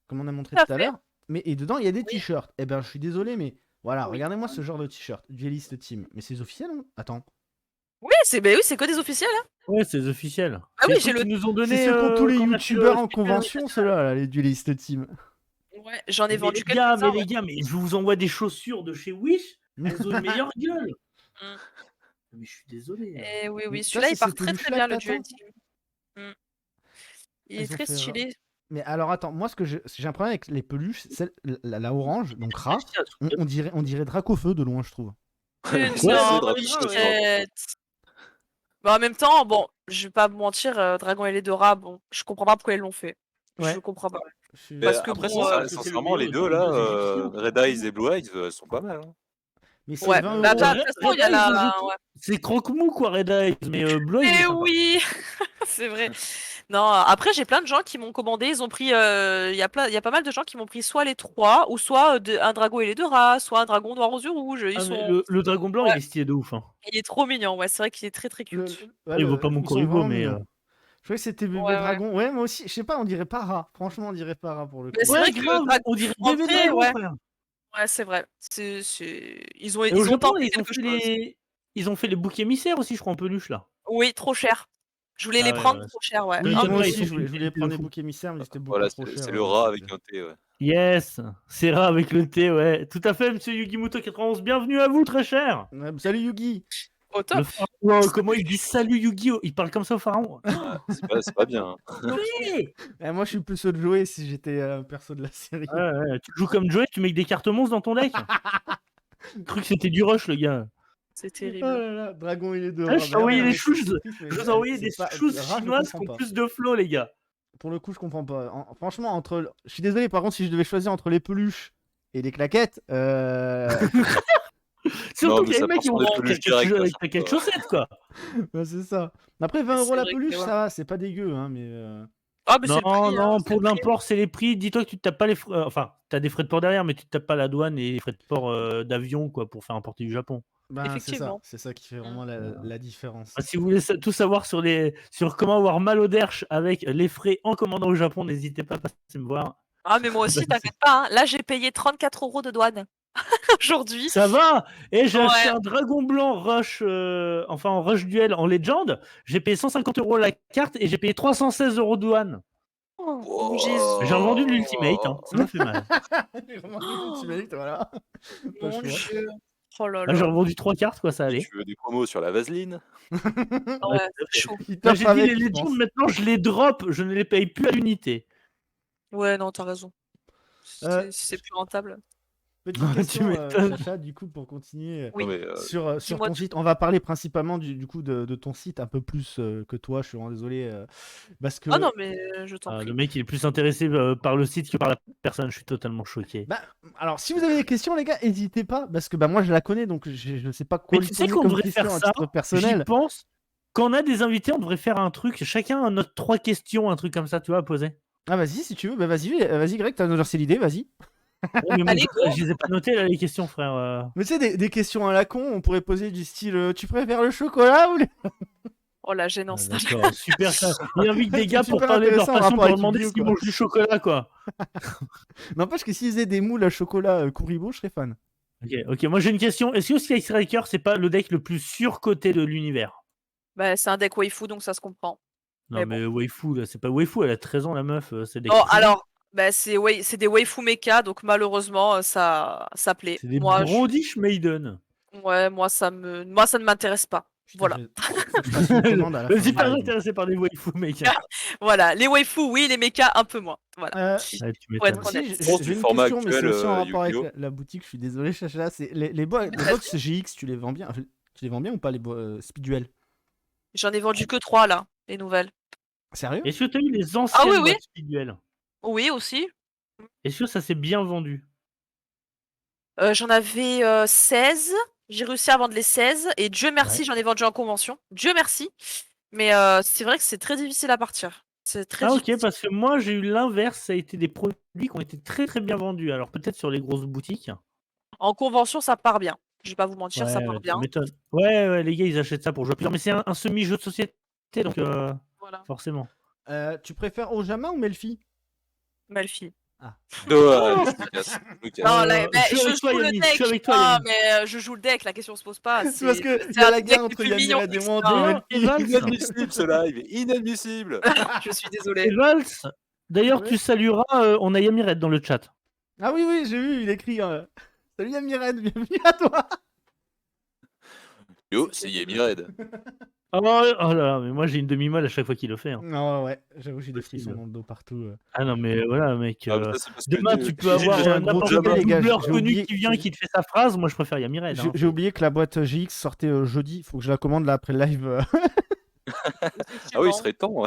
comme on a montré Tout à tout à fait. l'heure, et dedans il y a des Oui. t-shirts. Eh ben je suis désolé, mais voilà, Oui. regardez-moi ce genre de t-shirt, Duelist Team. Mais c'est officiel, hein? Attends. Oui, c'est que des officiels. Hein. Ouais, c'est officiel. Ah oui, C'est j'ai ceux le- qui nous ont donné. C'est ceux qu'ont tous les qu'on a fait youtubeurs en spécial convention, ceux-là, là, les Duelist Team. Ouais, j'en ai Mais vendu les gars, quelques-uns. mais je vous envoie des chaussures de chez Wish, elles ont une meilleure gueule. Mm. Mais je suis désolé. Et oui, Mais oui, ça, celui-là, c'est il part ces très très peluches-là bien, que le Dual t'attends Team. Mm. Il Ils est ont très fait stylé. Mais alors attends, moi j'ai un problème avec les peluches, la orange, donc rat, Merci à tous. on dirait Dracofeu de loin, je trouve. Mais Ouais, c'est non, Draco mais Feu, grave, c'est vrai. Michette. Bah, en même temps, bon, je vais pas me mentir, Dragon et les Dora, bon, je comprends pas pourquoi ils l'ont fait. Je Ouais. comprends pas. Je suis- Mais Parce que après, bon, parce que c'est le sincèrement, meilleur les de deux tous les là, deux égyptiens. Red Eyes et Blue Eyes, elles sont pas mal. Hein. Mais c'est ouais. 20 Bah, euros. de toute façon, il y en a. Ouais. C'est croque-mou quoi, Red Eyes, mais Blue Eyes, il est Eh sympa. oui, c'est vrai. Non, après j'ai plein de gens qui m'ont commandé, ils ont pris, il y a pas mal de gens qui m'ont pris soit les 3 ou soit un dragon et les 2 rats, soit un dragon noir aux yeux rouges. Ils Ah, mais sont, le dragon blanc, ouais, il est stylé de ouf. Hein. il est trop mignon. Ouais, c'est vrai qu'il est très très Le- cute. ouais, Il vaut pas mon ils sont Koribo, vraiment mais. mignons. Je croyais que c'était bébé Ouais, ouais. dragon. Ouais, moi aussi, je sais pas, on dirait pas rat. Franchement, on dirait pas rat pour le coup. Mais c'est Ouais, vrai que grave, le dragon, on dirait en bébé vrai, dragon, ouais, frère. ouais, c'est vrai. Ils ont Et au Japon, tenté ils ont quelque fait chose. ils ont fait les boucs émissaires aussi, je crois, en peluche là. Oui, trop cher. Je voulais Ah les ouais, prendre ouais. trop cher, ouais. Oui, Ah, moi Ils aussi, sont je d'une voulais qualité de prendre les fou. boucs émissaires, mais c'était beaucoup Voilà, trop cher. c'est le rat avec un T. Ouais. Yes, c'est rare avec le thé, ouais. Tout à fait, monsieur Yugimoto91. Bienvenue à vous, très cher. Ouais, salut Yugi. au Le top. pharaon, wow, comment il dit salut Yu-Gi-Oh! Il parle comme ça au pharaon. C'est pas bien. Hein. Oui. Moi, je suis plus de jouer si j'étais un perso de la série. Ouais, ouais, tu joues comme Joey, tu mets des cartes monstres dans ton deck. J'ai cru que c'était du rush, le gars. C'est Oh terrible. là là, dragon et les deux Ah, rats. je t'ai envoyé des choses. Je Je vous ai envoyé des choses chinoises qui ont plus de flow, les gars. Pour le coup, je comprends pas. Franchement, je suis désolé, par contre, si je devais choisir entre les peluches et les claquettes, Surtout mais qu'il y a ça des mecs qui part ont sur des des peluches directes à avec chaque paquet de fois. chaussettes, quoi. ouais, c'est ça. Après, 20 C'est euros la vrai que peluche, ouais. ça va, c'est pas dégueu, hein, mais. Ah, mais c'est le Non, prix, hein, non, c'est pour le prix. l'import, c'est les prix. Dis-toi que tu te tapes pas les frais. Enfin, t'as des frais de port derrière, mais tu te tapes pas la douane et les frais de port d'avion, quoi, pour faire importer du Japon. Ben, c'est ça. Effectivement. C'est ça qui fait vraiment la différence. Ah, si vous voulez tout savoir sur comment avoir mal au derche avec les frais en commandant au Japon, n'hésitez pas à passer me voir. Ah, mais moi aussi, Bah, t'inquiète pas. Hein. Là, j'ai payé 34 € de douane aujourd'hui. Ça va. Et j'ai acheté Ouais. un dragon blanc rush, enfin en rush duel en legend. J'ai payé 150 € la carte et j'ai payé 316 € de douane. Oh, Wow. Jésus, J'ai revendu l'ultimate, hein. Ça m'a fait mal. J'ai remarqué que tu mérites, voilà. Pas le mon choix. Dieu. Oh là Là, j'ai là. revendu 3 cartes, quoi, ça allait. Tu veux des promos sur la vaseline? Ah ouais, c'est chaud. Il Là, tape j'ai dit avec, les je legends, pense. maintenant je les drop, je ne les paye plus à l'unité. Ouais, non, t'as raison. Euh, C'est plus rentable. Petite Tu question, m'étonnes. Chacha, du coup, pour continuer Oui. Non, mais, sur Dis-moi ton tout. site. On va parler principalement du coup de ton site un peu plus que toi. Je suis vraiment désolé. Parce que. Ah non, mais je t'en Ah, prie. le mec, il est plus intéressé par le site que par la personne. Je suis totalement choqué. Bah, alors, si vous avez des questions, les gars, n'hésitez pas. Parce que bah, moi, je la connais, donc je ne sais pas quoi Mais lui tu sais poser qu'on comme devrait question faire à ça. titre J'y personnel. pense. Quand on a des invités, on devrait faire un truc. Chacun a notre 3 questions, un truc comme ça, tu vois, à poser. Ah, vas-y, si tu veux. Bah, vas-y, Greg, t'as lancé l'idée, vas-y. Ouais, mais moi, Allez, go. je les ai pas notées, là, les questions, frère. Mais tu sais, des questions à la con, on pourrait poser du style tu préfères le chocolat ou les... Oh la gênance. D'accord, super. Il invite des C'est gars pour super parler de leur intéressant en passion, rapport pour avec demander Yu-Gi-Oh, s'ils quoi. mangent du chocolat, quoi. N'empêche que s'ils faisaient des moules à chocolat Kuribo, je serais fan. Ok, moi j'ai une question. Est-ce que Sky Striker, c'est pas le deck le plus surcoté de l'univers? Bah, c'est un deck waifu, donc ça se comprend. Non, Mais mais waifu, là, c'est pas waifu, elle a 13 ans, la meuf. C'est des Non, alors, bah, c'est des waifu mecha, donc malheureusement, ça plaît. C'est des Moi, Brandish Maiden. ouais, moi, ça ne m'intéresse pas. Putain, Voilà. faut que je fasse une commande à la Je fin suis du pas live. intéressé par des waifu, mec. Voilà, les waifus, oui, les mechas, un peu moins. Voilà. Ouais, tu Pour être m'étonnes. honnête. Si, Bon, du j'ai une format question, mais c'est actuel, aussi en rapport avec Yu-Gi-Oh. la boutique. Je suis désolé, Chacha. C'est les box GX, tu les vends bien. Tu les vends bien ou pas, les Speedduel? J'en ai vendu que 3 là, les nouvelles. Sérieux? Est-ce que tu as eu les anciennes oui, oui. boîtes Speedduel? Oui, aussi. Est-ce que ça s'est bien vendu? J'en avais 16. J'ai réussi à vendre les 16. Et Dieu merci, j'en ai vendu en convention. Dieu merci. Mais c'est vrai que c'est très difficile à partir. C'est très Ah ok, difficile. parce que moi j'ai eu l'inverse, ça a été des produits qui ont été très très bien vendus. Alors peut-être sur les grosses boutiques. En convention, ça part bien. Je vais pas vous mentir, ça part tu bien. m'étonnes. Ouais, les gars ils achètent ça pour jouer à plusieurs. Mais c'est un semi-jeu de société, donc Voilà, forcément. Tu préfères Ojama ou Melfi? Malfi. Ouais, Lucas. Non, là, je suis je avec toi, joue le Yannick, deck. je suis avec toi, Ah, Yannick. mais je joue le deck, la question se pose pas. C'est parce que c'est y a un la des guerre decks entre les plus mignons Yannick qui et moi, existent. entre Et Vals, Inadmissible ce live, inadmissible. Je suis et désolée. Vals, d'ailleurs Ouais. tu salueras, on a Yamiret dans le chat. Ah oui, oui, j'ai vu, il écrit Salut Amired, bienvenue à toi. Yo, C'est c'est terrible. Yemi Red. Oh, oh là là, mais moi j'ai une demi-molle à chaque fois qu'il le fait. Hein. Non, ouais, j'avoue, j'ai des Possible. frissons dans le dos partout. Ah non, mais voilà, mec. Ah, mais ça, c'est parce que Demain, tu peux j'ai avoir un gros n'importe toupet, quel les gars, doubleur j'ai connu oublié- qui vient, qui te fait sa phrase. Moi, je préfère Yami Red. Hein. J'ai oublié que la boîte GX sortait jeudi. Faut que je la commande là après le live. Ah oui, il Effectivement. serait temps.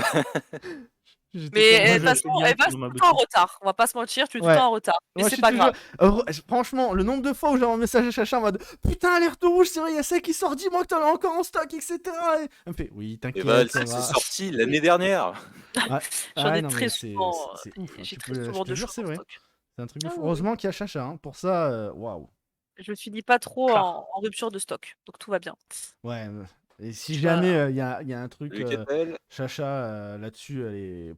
J'étais Mais comme- Moi, de toute je façon, fais bien elle va dans ma tout le temps en boutique. retard. On va pas se mentir, tu es tout Ouais. le temps en retard. Mais Moi, je c'est suis pas toujours- grave. Franchement, le nombre de fois où j'ai un message à Chacha en mode Putain, alerte rouge, c'est vrai, il y a ça qui sort, dis-moi que t'en as encore en stock, etc. Et elle me fait Oui, Et t'inquiète, Val, ça c'est va. sorti l'année dernière. J'en ai non, très mais c'est souvent. ouf. J'ai Tu très peux- je souvent te de jure, choses c'est en vrai. stock. C'est un truc de Ah fou. oui, Heureusement qu'il y a Chacha. Hein. Pour ça, waouh. Je me suis dit pas trop Ah. en rupture de stock, donc tout va bien. Ouais. Et si Tu jamais vas- il y a un truc, Salut Ketel. Chacha là-dessus, elle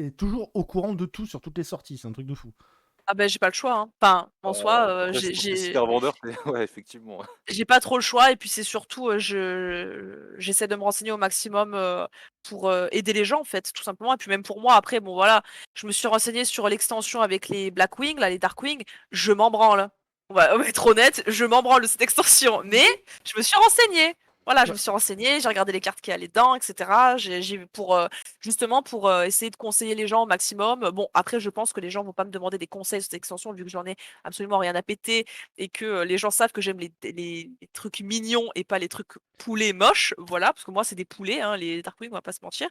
est toujours au courant de tout sur toutes les sorties. C'est un truc de fou. Ah ben j'ai pas le choix. Hein. Enfin, en soi, Après, je trouve que si t'es un vendeur, ouais, effectivement. j'ai pas trop le choix et puis c'est surtout j'essaie de me renseigner au maximum pour aider les gens en fait tout simplement et puis même pour moi après bon voilà je me suis renseignée sur l'extension avec les Blackwing là les Darkwing je m'en branle on va être honnête je m'en branle de cette extension mais je me suis renseignée voilà je Ouais. me suis renseignée j'ai regardé les cartes qu'il y a dedans etc j'ai pour justement pour essayer de conseiller les gens au maximum bon après je pense que les gens vont pas me demander des conseils sur cette extension vu que j'en ai absolument rien à péter et que les gens savent que j'aime les trucs mignons et pas les trucs poulets moches, voilà, parce que moi c'est des poulets, hein, les Darkwing, on va pas se mentir.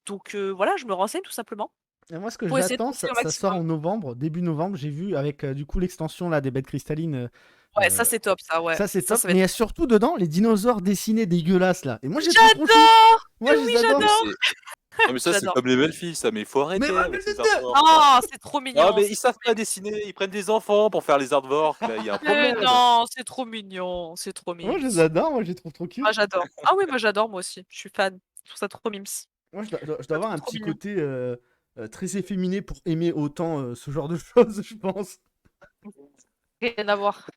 Donc voilà, je me renseigne tout simplement Et moi, ce que pour essayer de j'attends, conseiller au ça sort maximum. en novembre, début novembre. J'ai vu avec du coup l'extension là des bêtes cristallines. Ouais, ça c'est top, ça, ouais. Ça c'est top. Ça Mais va il y être... a surtout dedans les dinosaures dessinés dégueulasses là. Et moi j'ai trop trop J'adore. Moi je Oui, les adore. j'adore. Non, mais ça, c'est J'adore. comme les belles filles, ça, mais il faut arrêter Mais avec ces mais- artworks. Non, c'est trop mignon. Non, mais ils savent pas dessiner, ils prennent des enfants pour faire les artworks, là, il y a un Mais problème. non, c'est trop mignon, c'est trop Moi je mimes. les adore. Moi j'ai trop cute. Ah, j'adore. Ah oui, moi j'adore, moi aussi. Je suis fan. Je trouve ça trop mimes. Moi je dois avoir un Trop petit mignon. côté très efféminé pour aimer autant ce genre de choses, je pense. Rien à voir.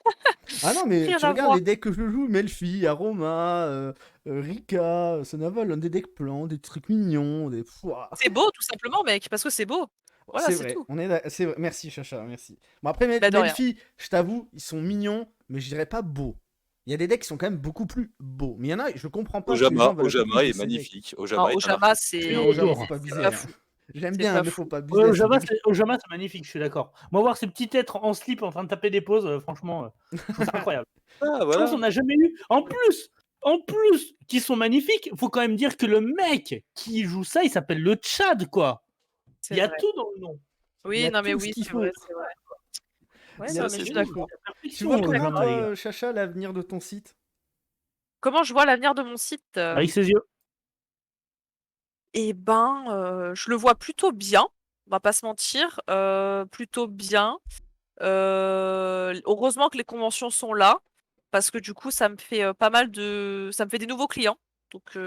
Ah non, mais Rien tu à regardes voir. les decks que je joue, Melfi, Aroma, Rika, Sonaval, des decks plans, des trucs mignons, des... Pouah. C'est beau, tout simplement, mec, parce que c'est beau. Voilà, C'est c'est vrai, tout. c'est vrai. Merci Chacha, merci. Bon après, Bah, de rien. Melfi, je t'avoue, ils sont mignons, mais je dirais pas beaux. Il y a des decks qui sont quand même beaucoup plus beaux. Mais il y en a, je comprends pas que les gens veulent un peu Ojama plus de est ces decks. magnifique. Non, Ojama est un Ojama, c'est Non, Ojama, c'est faut pas c'est abuser. pas hein. fou. J'aime C'est bien, pas mais fou. faut pas abuser. Ouais, à ce Ojama, deck. c'est magnifique, je suis d'accord. Moi, voir ces petites êtres en slip en train de taper des pauses, franchement, je trouve ça incroyable. Ah, Je pense voilà. qu'on n'a jamais eu. En plus, qui sont magnifiques, faut quand même dire que le mec qui joue ça, il s'appelle le Tchad, quoi. C'est Il y a vrai. tout dans le nom. Il y Oui, a non, mais tout ce oui, qu'il c'est faut. vrai, c'est vrai. Ouais, Il y a non, Ça, mais je c'est suis beau. d'accord. Tu Perfection, vois comment, Ojama, les gars. Chacha, l'avenir de ton site? Comment je vois l'avenir de mon site Avec ses yeux. Eh ben, je le vois plutôt bien, on va pas se mentir, plutôt bien. Heureusement que les conventions sont là, parce que du coup, ça me fait pas mal de, ça me fait des nouveaux clients. Donc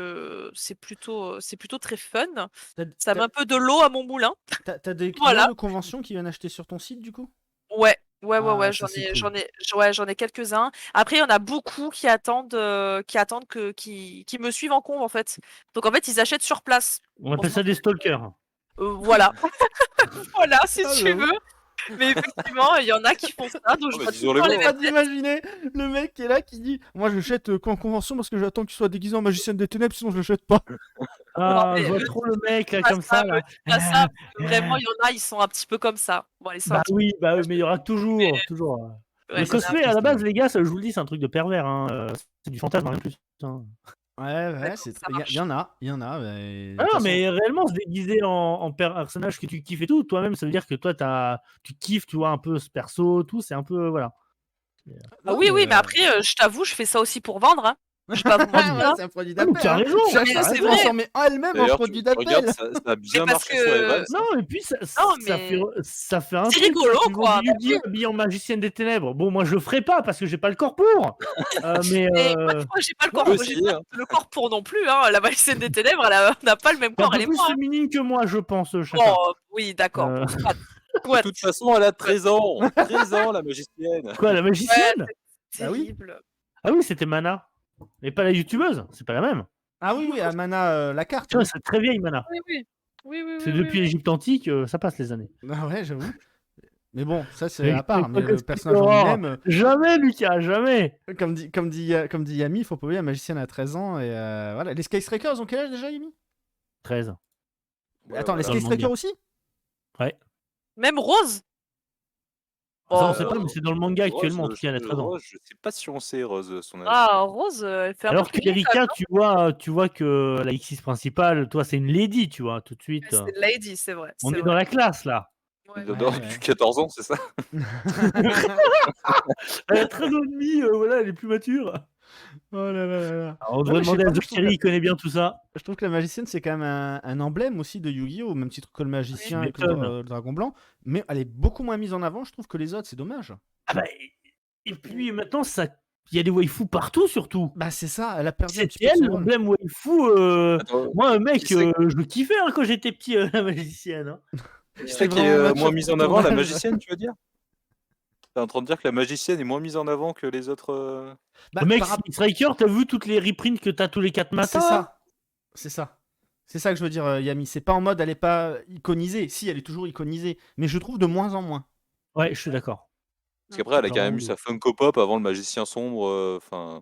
c'est plutôt très fun. T'as Ça met un peu de l'eau à mon moulin. t'as des clients Voilà. de convention qui viennent acheter sur ton site du coup? Ouais, Ah, j'en ça, c'est ai, cool. j'en ai quelques-uns. Après, il y en a beaucoup qui attendent qui me suivent en conve en fait. Donc en fait, ils achètent sur place. On appelle ça des stalkers. Voilà, voilà, si Ah, tu j'avoue. veux. Mais effectivement, il y en a qui font ça, donc je mais vois tout disons le les temps mots, les J'ai pas mêmes. d'imaginer le mec qui est là qui dit Moi j'achète qu'en convention parce que j'attends qu'il soit déguisé en magicienne des ténèbres, sinon je l'achète pas. Ah, mais je vois me trop le mec là Pas comme ça, ça. me Là. dis pas ça, parce que vraiment, il y en a, ils sont un petit peu comme ça. Bon, ils sont un Bah petit oui, peu. mais il y aura toujours. Ouais, Le il y en a un cosplay, à la base, les gars, ça, je vous le dis, c'est un truc de pervers. Hein. C'est du fantasme, rien de plus. Hein. Ouais, D'accord, c'est ça il y, marche. y en a, de Ah toute non, façon. mais réellement, se déguiser en personnage que tu kiffes et tout, toi-même, ça veut dire que toi, tu kiffes, tu vois, un peu ce perso, tout, c'est un peu. Voilà. Ah oui, mais après, je t'avoue, je fais ça aussi pour vendre. Hein. Je vais pas vous mentir. Ouais, hein. c'est un produit Ah, mais d'appel. tu as hein. raison, Chacha mais c'est se vrai. transforme elle-même en D'ailleurs, produit tu regardes, d'appel. ça a bien parce marché sur que- Evans. Non, et puis ça mais fait un c'est truc. rigolo, Tu vends quoi, du bah Yu-Gi-Oh! Habillé en magicienne des ténèbres. Bon, moi, je le ferai pas parce que j'ai pas le corps pour. Mais. Mais moi, j'ai pas le corps, peux moi, j'ai essayer, pas hein. le corps pour non plus. Hein. La magicienne des ténèbres, n'a pas le même T'es un corps, peu elle est plus moi. Hein. féminine que moi, je pense, Bon, chacun. oui, d'accord. Euh, Soit, De soit. toute façon, elle a 13 ans. 13 ans, la magicienne. Quoi, la magicienne? C'est Ah oui. terrible. Ah oui, c'était Mana. Mais pas la youtubeuse, c'est pas la même. Ah oui, Amana, la carte. Tu vois, oui. c'est très vieille Mana. Oui. C'est depuis l'Égypte antique, ça passe les années. Ah ouais, j'avoue. Mais bon, ça c'est Mais à part. Mais quoi le que personnage en c'est lui-même, Jamais, Lucas, jamais. comme dit Yami, il faut pas oublier, la magicienne a 13 ans. Et voilà. Les Skystrakers ont quel âge déjà, Yami? 13. Ouais, Attends, les Dans le Skystrakers manga. aussi? Ouais. Même Rose. Ça, on Bon, sait pas, mais c'est dans le manga actuellement, en tout cas, elle a 13 ans. Rose, je sais pas si on sait Rose son âge. ah, Rose, elle fait un Alors peu plus vieille, quand qu'Erika, tu vois que la X6 principale, toi, c'est une lady, tu vois, tout de suite. même. C'est Lady, c'est vrai. On c'est est vrai. dans la classe, là. Ouais. Il adore ouais. depuis 14 ans, c'est ça? Elle a 13 ans et demi, voilà, elle est plus mature. Oh là là là là. Alors, on Ouais, devrait mais je sais demander pas, à moi, je trouve Zokiri, il connaît bien tout ça. Je trouve que la magicienne, c'est quand même un emblème aussi de Yu-Gi-Oh! Au même titre que le magicien Tu avec m'étonnes. le dragon blanc. Mais elle est beaucoup moins mise en avant, je trouve, que les autres. C'est dommage. Ah bah, et puis maintenant, il y a des waifus partout, surtout. Bah, c'est ça, elle a perdu un petit peu C'était de elle, son rôle. l'emblème waifu. Attends, Moi, un mec, qui c'est je kiffais quand j'étais petit, la magicienne. Hein. qui C'est c'est qui est vraiment mature moins pour mise ton en avant, la âge. magicienne, tu veux dire? T'es en train de dire que la magicienne est moins mise en avant que les autres Bah, Le mec, par rap- Striker, t'as vu toutes les reprints que t'as tous les 4 matins? c'est là ça. C'est ça. C'est ça que je veux dire, Yami. C'est pas en mode, elle est pas iconisée. Si, elle est toujours iconisée. Mais je trouve de moins en moins. Ouais, je suis d'accord. Parce qu'après, elle a quand même eu Clairement, sa Funko Pop avant le magicien sombre. Enfin,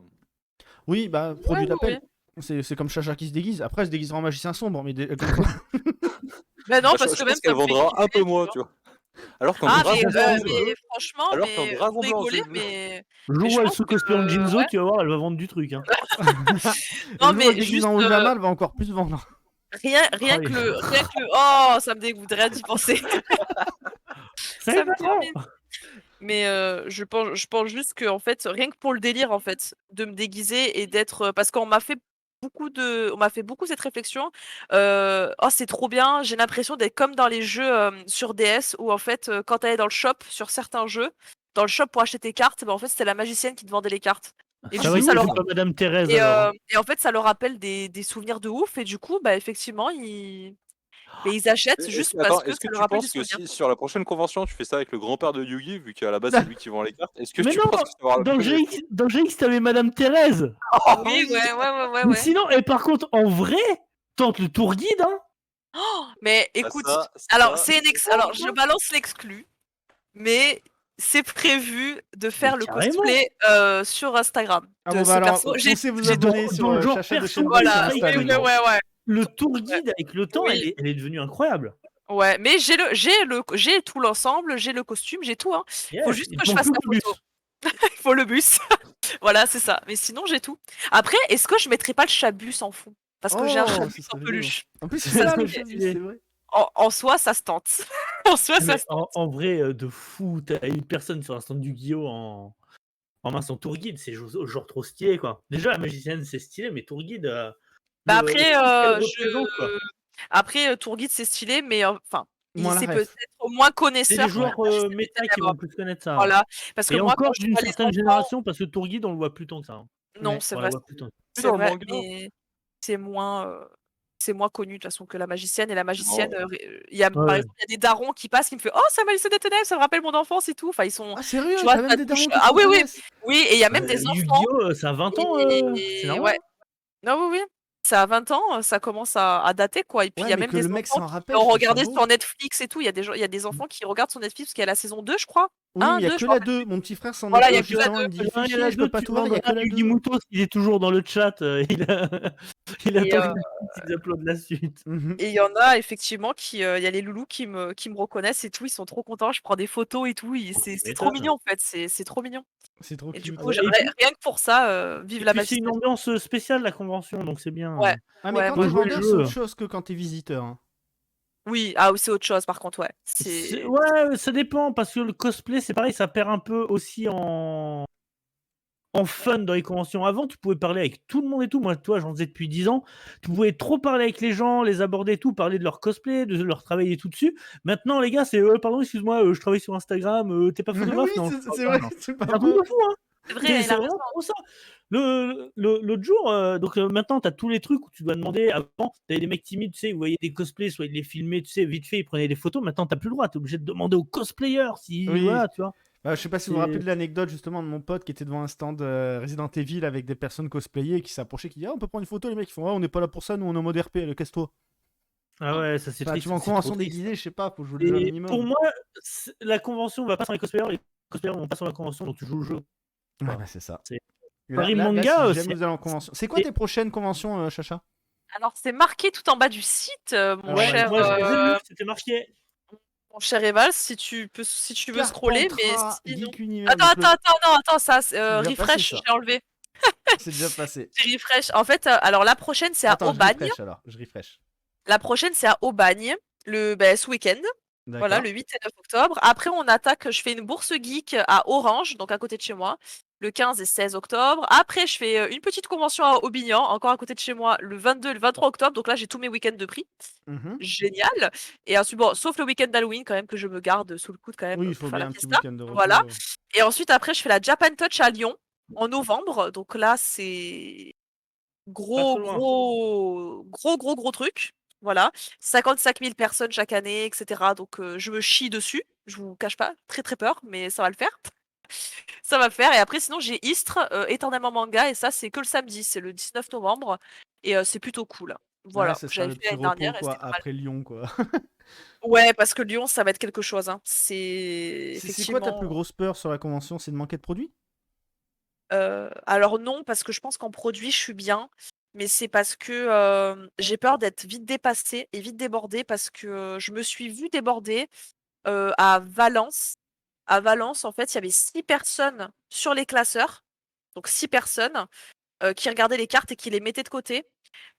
Oui, bah, Ouais, produit oui, d'appel. oui. C'est comme Chacha qui se déguise. Après, elle se déguisera en magicien sombre. Mais Mais non, bah, parce je que même pense qu'elle ça me fait vendra un kiffer, peu tu moins, vois. tu vois. Alors qu'un Ah, dragon blanc en mais, mais bleu. franchement, Alors qu'un mais dragon vous blanc en rigolez, bleu. mais le jour je où elle pense se cosplay en que Jinzo, ouais. tu vas voir, elle va vendre du truc. Hein. Le Non, jour où elle mais déguise juste en Ojama, elle va encore plus vendre. rien Oh, que le oh, ça me dégoûte rien d'y penser. C'est Ça me marrant. termine. Mais je pense juste que en fait, rien que pour le délire en fait, de me déguiser et d'être parce qu'on m'a fait beaucoup cette réflexion. Oh, c'est trop bien, j'ai l'impression d'être comme dans les jeux sur DS où en fait, quand tu allais dans le shop sur certains jeux, dans le shop pour acheter tes cartes, bah, en fait, c'était la magicienne qui te vendait les cartes. Et Ah du bah coup, oui, ça leur c'est pas Madame Thérèse et, alors. Hein. et en fait, ça leur rappelle des souvenirs de ouf et du coup, bah, effectivement, ils achètent juste parce Attends, que est-ce que ça leur tu rappelle des penses que souvenirs. si sur la prochaine convention tu fais ça avec le grand-père de Yugi, vu qu'à la base c'est lui qui vend les cartes, est-ce que Mais tu non, penses que ça va avoir le dans même effet? GX, t'avais Madame Thérèse. Oui, ouais, Mais ouais. sinon, et par contre, en vrai, tente le tour guide. Hein. Mais Bah écoute, ça, alors ça, alors je balance l'exclu, mais c'est prévu de faire le carrément. cosplay sur Instagram Ah de bon, ce bah alors, perso. foncez vous j'ai abonner dans sur le genre Chacha de perso, Shenbox sur Voilà, très Insta. oui, maintenant. ouais. le tour guide avec le temps, Oui. elle est devenue incroyable. Ouais, mais j'ai tout l'ensemble, j'ai le costume, j'ai tout, hein. Yes, Faut juste il que je manque fasse plus la que le photo. bus. Il faut le bus. Voilà, c'est ça. Mais sinon, j'ai tout. Après, est-ce que je mettrais pas le chabus en fond? Parce que j'ai un Oh, chabus ce en serait rigolo. peluche. En plus, Ça c'est là se le fait. chabus, c'est vrai. En soi, ça se tente. En soi, ça Mais se tente. en vrai, de fou, t'as une personne sur un stand du Guillaume en main son tour guide, c'est genre trop stylé quoi. Déjà la magicienne c'est stylé, mais tour guide, Bah le après, qu'elle représente quoi. après, Tour Guide, c'est stylé, mais enfin, Moins la c'est ref. peut-être moins C'est connaisseur les que la joueurs Magicienne des méta qui Ténèbres. vont plus connaître ça. Hein. Voilà. Parce que Et moi, quand encore je d'une vois les certaine enfants génération, parce que tour guide on le voit plus tant que ça. Hein. non, Ouais. c'est On la vrai, voit plus tant. c'est dans le vrai, manga. mais c'est moins connu de toute façon que la magicienne. Et la Non. magicienne, il y a, par Ouais. exemple, il y a des darons qui passent qui me font oh, c'est la magicienne des ténèbres, ça me rappelle mon enfance et tout. Enfin, ils sont, Ah, sérieux? tu vois, T'as même ça des touche. darons qui te Ah oui, oui, reconnaissent. oui, et il y a même des enfants. Yu-Gi-Oh! Ça a 20 ans, c'est Et normal. ouais. Non, oui. Ça a 20 ans, ça commence à dater, quoi. Et puis, il Ouais, y a mais même que des le mec enfants s'en qui rappelle, ont je trouve ça regardé beau. sur Netflix et tout. Il y a des enfants qui regardent sur Netflix parce qu'il y a la saison 2, je crois. Oui, mais il y a 2, que je me la rappelle 2. plus. Mon petit frère s'en Voilà, il y est a que la justement, 2. il me dit Il y en fichier, a je peux deux, pas tu tout voir, il y a que demanderas à la Yugi 2. Mutos, il est toujours dans le chat, il Et, attend qu'ils uploadent la suite. Mhm. et il y en a effectivement il y a les loulous qui me reconnaissent et tout. Ils sont trop contents. Je prends des photos et tout. C'est trop m'étonnes. mignon, en fait. C'est trop mignon. C'est trop Et du cute. coup, Et puis, rien que pour ça, vive la c'est une magicienne. ambiance spéciale la convention, donc c'est bien. Ouais. Ah, mais Ouais, quand moi, t'es jouer le vendeur, c'est jeu. autre chose que quand t'es visiteur. Hein. oui, oui, c'est autre chose, par contre, ouais. Ouais, ça dépend, parce que le cosplay, c'est pareil, ça perd un peu aussi en fun dans les conventions. Avant, tu pouvais parler avec tout le monde et tout. Moi, toi, j'en faisais depuis 10 ans. Tu pouvais trop parler avec les gens, les aborder et tout, parler de leur cosplay, de leur travail et tout dessus. Maintenant, les gars, c'est pardon, excuse-moi, je travaille sur Instagram, t'es pas photographe? Oui, Non, c'est vrai, c'est c'est pas un truc faux. de fou, hein. C'est vrai, il C'est a vraiment raison. trop ça. L'autre jour, donc maintenant, tu as tous les trucs où tu dois demander. Avant, tu avais des mecs timides, tu sais, vous voyez des cosplays, soit ils les filmaient, tu sais, vite fait, ils prenaient des photos. Maintenant, tu n'as plus le droit. Tu es obligé de demander aux cosplayers si. Oui. Voilà, tu vois. Je sais pas si vous vous rappelez de l'anecdote justement de mon pote qui était devant un stand Resident Evil avec des personnes cosplayées qui s'approchaient, qui disaient ah, on peut prendre une photo, les mecs ils font ah, on n'est pas là pour ça, nous on est en mode RP, casse-toi. Ah ouais, ça c'est Enfin, tu triste, vas en c'est trop convention triste. déguisée, je sais pas, faut jouer le jeu un Et minimum. pour moi, la convention va pas sans les cosplayers, les cosplayers vont pas sans la convention, donc tu joues le jeu. Ouais, Voilà. bah c'est ça. C'est- Là, Paris là, Manga, si jamais c'est vous allez en convention. C'est quoi tes prochaines conventions, Chacha? Alors, c'est marqué tout en bas du site, mon Alors, ouais, cher, moi je les ai lus, c'était marqué. mon cher Evals, si tu veux scroller, mais Carpentras sinon. Geek Universe. Attends, donc le- attends, attends, non, attends, ça, C'est déjà passé, refresh, ça. j'ai enlevé. C'est déjà passé. J'ai refresh. En fait, alors la prochaine, c'est à Attends, je Aubagne. refresh alors. Je refresh. La prochaine, c'est à Aubagne, ce week-end. Voilà, D'accord. le 8 et 9 octobre. Après, on attaque, je fais une bourse geek à Orange, donc à côté de chez moi, le 15 et 16 octobre. Après, je fais une petite convention à Aubignan, encore à côté de chez moi, le 22 et le 23 octobre. Donc là, j'ai tous mes week-ends de prix. Mhm. Génial. Et ensuite, bon, sauf le week-end d'Halloween, quand même, que je me garde sous le coude, quand même, Oui, il pour faut faire bien la un petit fiesta. week-end de repos. Voilà. Et ensuite, après, je fais la Japan Touch à Lyon, en novembre. Donc là, c'est trop loin. gros truc. Voilà. 55 000 personnes chaque année, etc. Donc je me chie dessus. Je vous cache pas. Très très peur, mais ça va le faire. Ça va le faire. Et après, sinon, j'ai Istres, éternellement manga. Et ça, c'est que le samedi. C'est le 19 novembre. Et c'est plutôt cool. Là, Voilà. ce sera J'avais le fait petit l'année repos, dernière et quoi, c'était pas mal. après Lyon, quoi. Ouais, parce que Lyon, ça va être quelque chose. Hein. C'est C'est quoi ta plus effectivement. grosse peur sur la convention? C'est de manquer de produits? Alors non, parce que je pense qu'en produit, je suis bien, mais c'est parce que, j'ai peur d'être vite dépassée et vite débordée parce que, je me suis vue débordée, à Valence. À Valence, en fait, il y avait 6 personnes sur les classeurs, donc 6 personnes, qui regardaient les cartes et qui les mettaient de côté,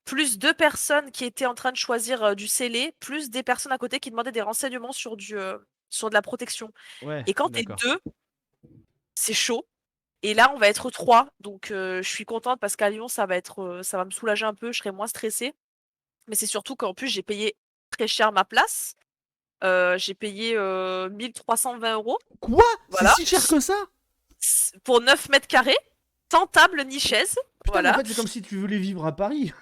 plus 2 personnes qui étaient en train de choisir, du scellé, plus des personnes à côté qui demandaient des renseignements sur de la protection. Ouais, Et quand tu es d'accord. 2, c'est chaud. Et là, on va être 3, donc je suis contente parce qu'à Lyon, ça va me soulager un peu, je serai moins stressée. Mais c'est surtout qu'en plus, j'ai payé très cher ma place. J'ai payé, 1 320 €, Quoi? C'est voilà, si cher que ça? pour 9 m², sans table ni chaise, Putain, mais en voilà. fait, c'est comme si tu voulais vivre à Paris.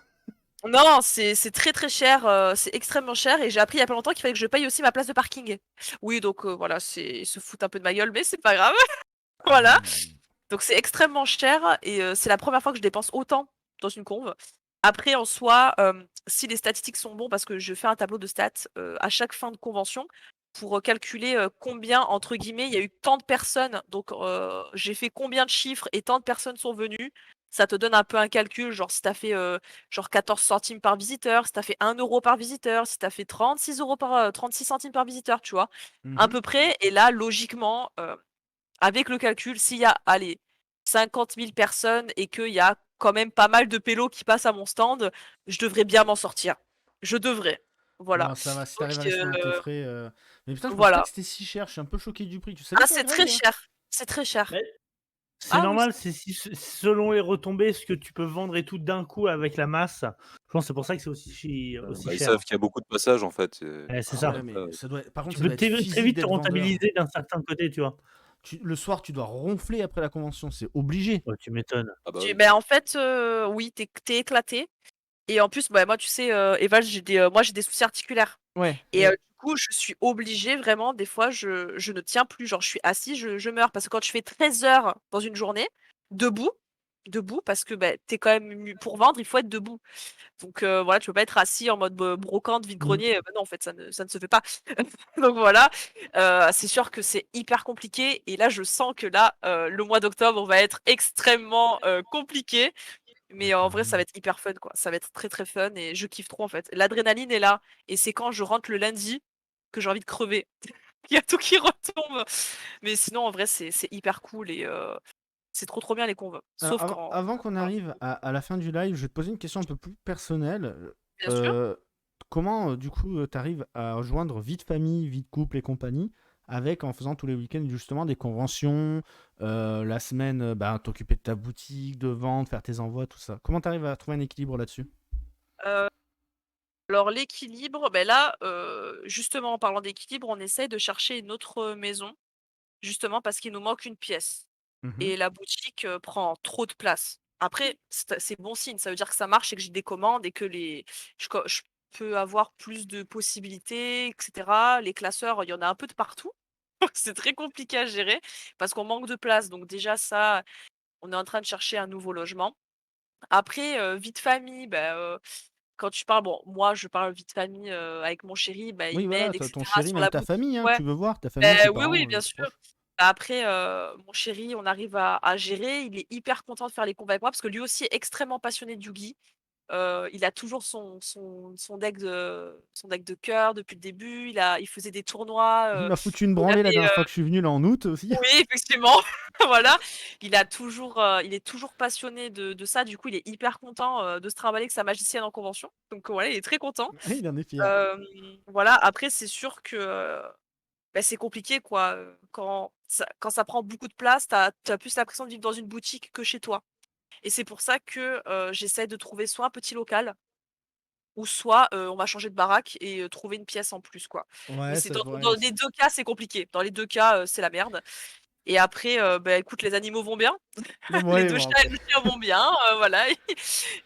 Non, c'est très, très cher, c'est extrêmement cher et j'ai appris il y a pas longtemps qu'il fallait que je paye aussi ma place de parking. Oui, donc voilà, ils se foutent un peu de ma gueule, mais c'est pas grave, voilà. Donc c'est extrêmement cher et c'est la première fois que je dépense autant dans une conve. Après en soi, si les statistiques sont bons parce que je fais un tableau de stats, à chaque fin de convention pour, calculer, combien entre guillemets «il y a eu tant de personnes», donc j'ai fait combien de chiffres et tant de personnes sont venues. Ça te donne un peu un calcul, genre si tu as fait, genre 14 centimes par visiteur, si tu as fait 1 € par visiteur, si tu as fait 36 centimes par visiteur, tu vois? À Mhm. peu près et là logiquement, avec le calcul, s'il y a, allez, 50 000 personnes et qu'il y a quand même pas mal de pélos qui passent à mon stand, je devrais bien m'en sortir. Je devrais. Voilà. Bon, ça va, si Donc, t'arrives à rester dans tes frais. Mais putain, je pensais pas voilà. que c'était si cher, je suis un peu choqué du prix. Tu savais Ah, toi, c'est très Greg? cher. C'est très cher. Mais c'est Ah oui. normal, c'est selon les retombées, ce que tu peux vendre et tout d'un coup avec la masse. Je pense que c'est pour ça que c'est aussi Bah, ils cher. savent qu'il y a beaucoup de passages en fait. C'est Ah ça. ouais, mais ça doit... Par contre, Tu ça peux doit être très physique vite te d'être vendeur. rentabiliser d'un certain côté, tu vois. Le soir, tu dois ronfler après la convention, c'est obligé. Ouais, tu m'étonnes. Ah bah oui. Ben, en fait, oui, t'es éclaté. Et en plus, bah, moi, tu sais, Eva, moi, j'ai des soucis articulaires. Ouais. Et du coup, je suis obligée vraiment, des fois, je ne tiens plus. Genre, je suis assise, je meurs. Parce que quand tu fais 13 heures dans une journée, debout, parce que bah, t'es quand même pour vendre, il faut être debout. Donc voilà, tu peux pas être assis en mode brocante, vide-grenier. Bah non, en fait, ça ne se fait pas. Donc voilà, c'est sûr que c'est hyper compliqué. Et là, je sens que là, le mois d'octobre va être extrêmement compliqué. Mais en vrai, ça va être hyper fun, quoi. Ça va être très, très fun et je kiffe trop, en fait. L'adrénaline est là et c'est quand je rentre le lundi que j'ai envie de crever. Il y a tout qui retombe. Mais sinon, en vrai, c'est hyper cool et c'est trop, trop bien les conves. Alors, Sauf quand avant qu'on arrive à la fin du live, je vais te poser une question un peu plus personnelle. bien sûr. Comment, du coup, tu arrives à joindre vie de famille, vie de couple et compagnie, avec en faisant tous les week-ends justement des conventions, la semaine, bah, t'occuper de ta boutique, de vendre, faire tes envois, tout ça. Comment tu arrives à trouver un équilibre là-dessus? Heu, alors l'équilibre, ben là, justement en parlant d'équilibre, on essaye de chercher une autre maison, justement parce qu'il nous manque une pièce Mhm. et la boutique, prend trop de place. Après, c'est bon signe, ça veut dire que ça marche et que j'ai des commandes et que je peux avoir plus de possibilités et cetera. Les classeurs, il y en a un peu de partout, donc c'est très compliqué à gérer parce qu'on manque de place, donc déjà ça, on est en train de chercher un nouveau logement. Après, vie de famille, bah, quand tu parles, bon, moi, je parle vie de famille avec mon chéri, bah, Oui, il voilà, m'aide, t'as ton etc. chéri, sur même la ta boutique. famille, hein, Ouais. tu veux voir ta famille, tes Oui, oui, parents, bien sûr. proches. Bah, après, mon chéri, on arrive à gérer. Il est hyper content de faire les combats avec moi parce que lui aussi est extrêmement passionné de Yugi. Il a toujours son deck de cœur depuis le début. Il faisait des tournois. Il m'a foutu une Il branlée la avait, dernière fois que je suis venu là en août aussi. oui, effectivement, voilà. Il est toujours passionné de ça. Du coup, il est hyper content de se trimballer avec sa magicienne en convention. Donc voilà, il est très content. Il en est fier. Voilà. Après, c'est sûr que bah, c'est compliqué, quoi. Quand ça prend beaucoup de place, t'as plus l'impression de vivre dans une boutique que chez toi. Et c'est pour ça que j'essaie de trouver soit un petit local, ou soit on va changer de baraque et trouver une pièce en plus, quoi. Mais Ouais, c'est ça dans devrait. les deux cas, c'est compliqué. Dans les deux cas, c'est la merde. Et après, bah, écoute, les animaux vont bien. Les Ouais, 2 bon, chats et après. le chien vont bien, voilà.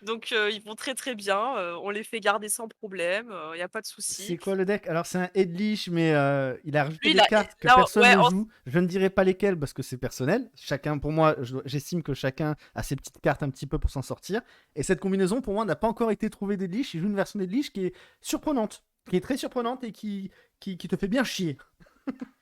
Donc ils vont très, très bien. On les fait garder sans problème, il y a pas de souci. C'est quoi le deck? Alors, c'est un Edlich, mais il a rajouté Lui, des cartes que là, personne ouais, ne joue. Je ne dirai pas lesquelles parce que c'est personnel. Chacun, pour moi, j'estime que chacun a ses petites cartes un petit peu pour s'en sortir. Et cette combinaison, pour moi, n'a pas encore été trouvée d'Edlich. Il joue une version d'Edlich qui est surprenante, qui est très surprenante et qui te fait bien chier.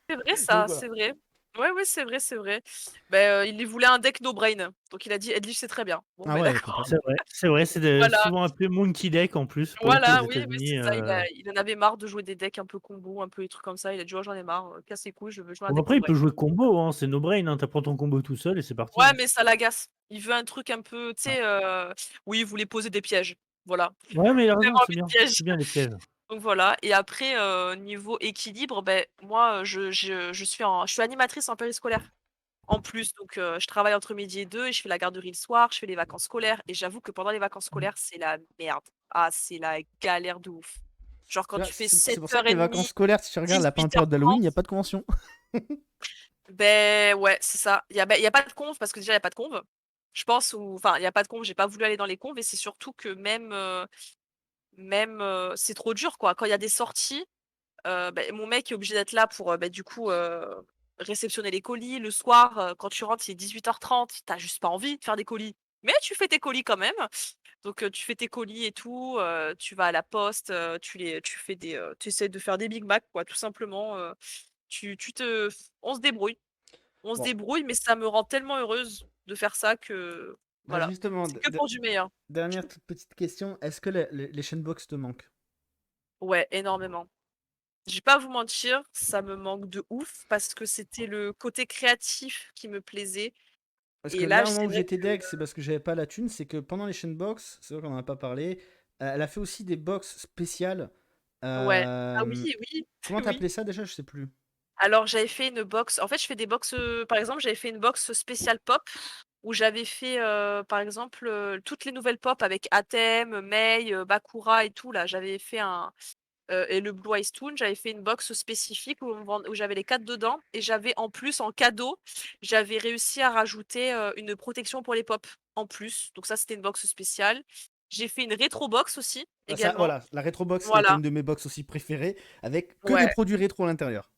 c'est vrai Donc ça, voilà. c'est vrai. Ouais, ouais, c'est vrai, c'est vrai. Ben, il voulait un deck no brain, donc il a dit: «Edlich, c'est très bien». Bon, Ah ben, ouais, d'accord. C'est complètement. vrai, c'est vrai, c'est Voilà. souvent appelé Monkey Deck en plus, pour le coup, aux Voilà, oui, oui, États-Unis. c'est ça. Il en avait marre de jouer des decks un peu combo, un peu des trucs comme ça. Il a dit: «Oh, j'en ai marre, casse les couilles, je veux jouer un Bon, deck après, no il brain». peut jouer combo, hein, c'est no brain, hein, tu prends ton combo tout seul et c'est parti. Ouais, Hein. mais ça l'agace. Il veut un truc un peu, tu sais, oui, il voulait poser des pièges. Voilà. Ouais, mais il a Vraiment raison, envie de piège. c'est bien les pièges. Donc voilà. Et après, niveau équilibre, ben moi, je suis animatrice en périscolaire. En plus, donc je travaille entre midi et 2 et je fais la garderie le soir, je fais les vacances scolaires et j'avoue que pendant les vacances scolaires, c'est la merde. Ah, c'est la galère de ouf. Genre quand Tu vois, tu fais c'est pour ça que les 7h30, vacances scolaires, si tu regardes la peinture d'Halloween, il 18h30, n'y a pas de convention. ben ouais, c'est ça. Il y a pas de conve parce que déjà il y a pas de conve. Je pense, ou enfin, il y a pas de conve, j'ai pas voulu aller dans les conves et c'est surtout que c'est trop dur, quoi. Quand il y a des sorties, beh, mon mec est obligé d'être là pour, bah, du coup, réceptionner les colis. Le soir, quand tu rentres, il est 18h30, tu juste pas envie de faire des colis, mais tu fais tes colis quand même. Donc tu fais tes colis et tout, tu vas à la poste, tu essaies de faire des Big Mac, quoi, tout simplement, tu te on se débrouille. On se Bon, débrouille, mais ça me rend tellement heureuse de faire ça que bah voilà, justement, c'est que pour du meilleur. dernière toute petite question, est-ce que les chainbox te manquent? Ouais, énormément. Je vais pas vous mentir, ça me manque de ouf parce que c'était le côté créatif qui me plaisait Parce que et là, là, au je moment où dirais j'étais que deck, c'est parce que j'avais pas la thune, c'est que pendant les chainbox, c'est vrai qu'on en a pas parlé, elle a fait aussi des box spéciales. ouais. Ah oui, Euh, oui, Comment oui. t'appelais ça déjà? Je sais plus. Alors j'avais fait une box en fait, je fais des box, par exemple, j'avais fait une box spéciale pop où j'avais fait, par exemple, toutes les nouvelles pop avec Athème, Mei, Bakura et tout là. J'avais fait un et le Blue Eyes Toon, j'avais fait une box spécifique où j'avais les 4 dedans et j'avais en plus en cadeau, j'avais réussi à rajouter, une protection pour les pop en plus. Donc ça, c'était une box spéciale. J'ai fait une rétro box aussi, Ah, ça, également. voilà, la rétro box, ça a été Voilà. une de mes box aussi préférées, avec que des Ouais, produits rétro à l'intérieur.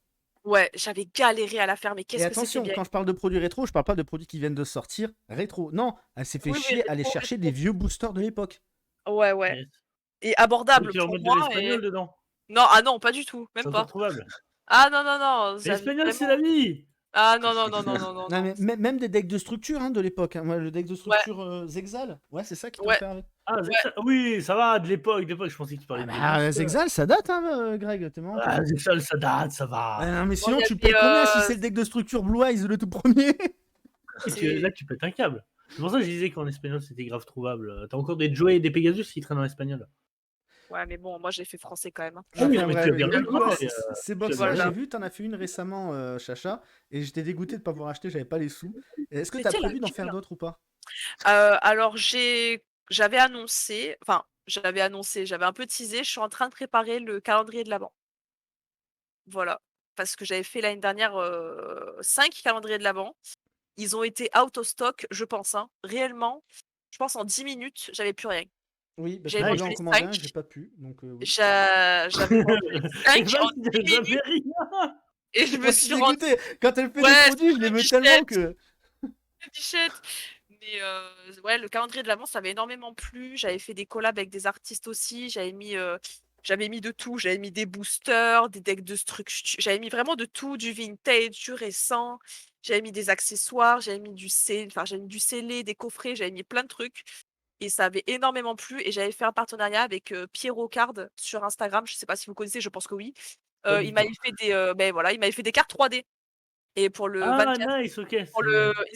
ouais, j'avais galéré à la faire, mais Et qu'est-ce que c'était attention, bien. quand je parle de produits rétro, je parle pas de produits qui viennent de sortir rétro. Non, elle s'est fait Oui, oui, chier à aller rétro, chercher des rétro. vieux boosters de l'époque. Ouais, ouais, Yes. et Et abordable tu vas pour remettre de moi et l'espagnol dedans. non, ah non, pas du tout, C'est même encore pas. trouvable. Ah non, non, non, j'avais L'espagnol, c'est vraiment la vie! ah non, non, non, non, non, non, Non, non. mais même des decks de structure hein, de l'époque. Hein. Moi, le deck de Ouais, structure Zexal, ouais, c'est ça qui t'a ouais, offert avec. Ah, ouais. Oui, ça va, de l'époque, je pensais que tu parlais Ah des bah, boosters. Zexal, ça date, hein, Greg, t'es marrant, toi. Ah, Zexal, ça date, ça Ah, va. non, mais Bon, il sinon, y tu le payes avait, combien si c'est le deck de structure Blue Eyes, le tout premier? Là, c'est tu pètes un câble. C'est pour ça que je disais qu'en espagnol, c'était grave trouvable. T'as encore des Joey et des Pegasus qui traînent en espagnol. ouais, mais bon, moi, j'ai fait français quand même, hein. Ah oui, Enfin non, mais tu bref, as bien du raison. coup, ouais, Mais, ces tu as bien box-là, j'ai Voilà. raison. vu, t'en as fait une récemment, Chacha, et j'étais dégoûté de ne pas pouvoir acheter, j'avais pas les sous. Est-ce que t'as C'était prévu d'en faire laquelle? d'autres ou pas? Alors j'avais annoncé, enfin, j'avais un peu teasé, je suis en train de préparer le calendrier de l'avent. Voilà. Parce que j'avais fait l'année dernière, 5 calendriers de l'avent. Ils ont été out of stock, je pense, hein. Réellement, je pense en 10 minutes, j'avais plus rien. Oui, parce que J'avais je Ah, voulais vendu en les commander 5, un, j'ai pas pu, donc oui. j'avais vendu les Et 5 ben, en tu 10 n'as jamais minutes rien. et je Moi, me je suis suis rendue dégoûté. Quand elle fait des ouais, produits, je c'est les le veux tellement bichette, que. le bichette. Mais ouais, le calendrier de l'avant, ça m'avait énormément plu. J'avais fait des collabs avec des artistes aussi. J'avais mis de tout. J'avais mis des boosters, des decks de structure. J'avais mis vraiment de tout, du vintage, du récent. J'avais mis des accessoires. J'avais mis du scellé, des coffrets. J'avais mis plein de trucs. Et ça avait énormément plu. Et j'avais fait un partenariat avec Pierrot Card sur Instagram. Je sais pas si vous connaissez, je pense que oui. Pas du Il tout. m'avait fait il m'avait fait des cartes 3D. Et pour le Ah, 24, nice, ok. pour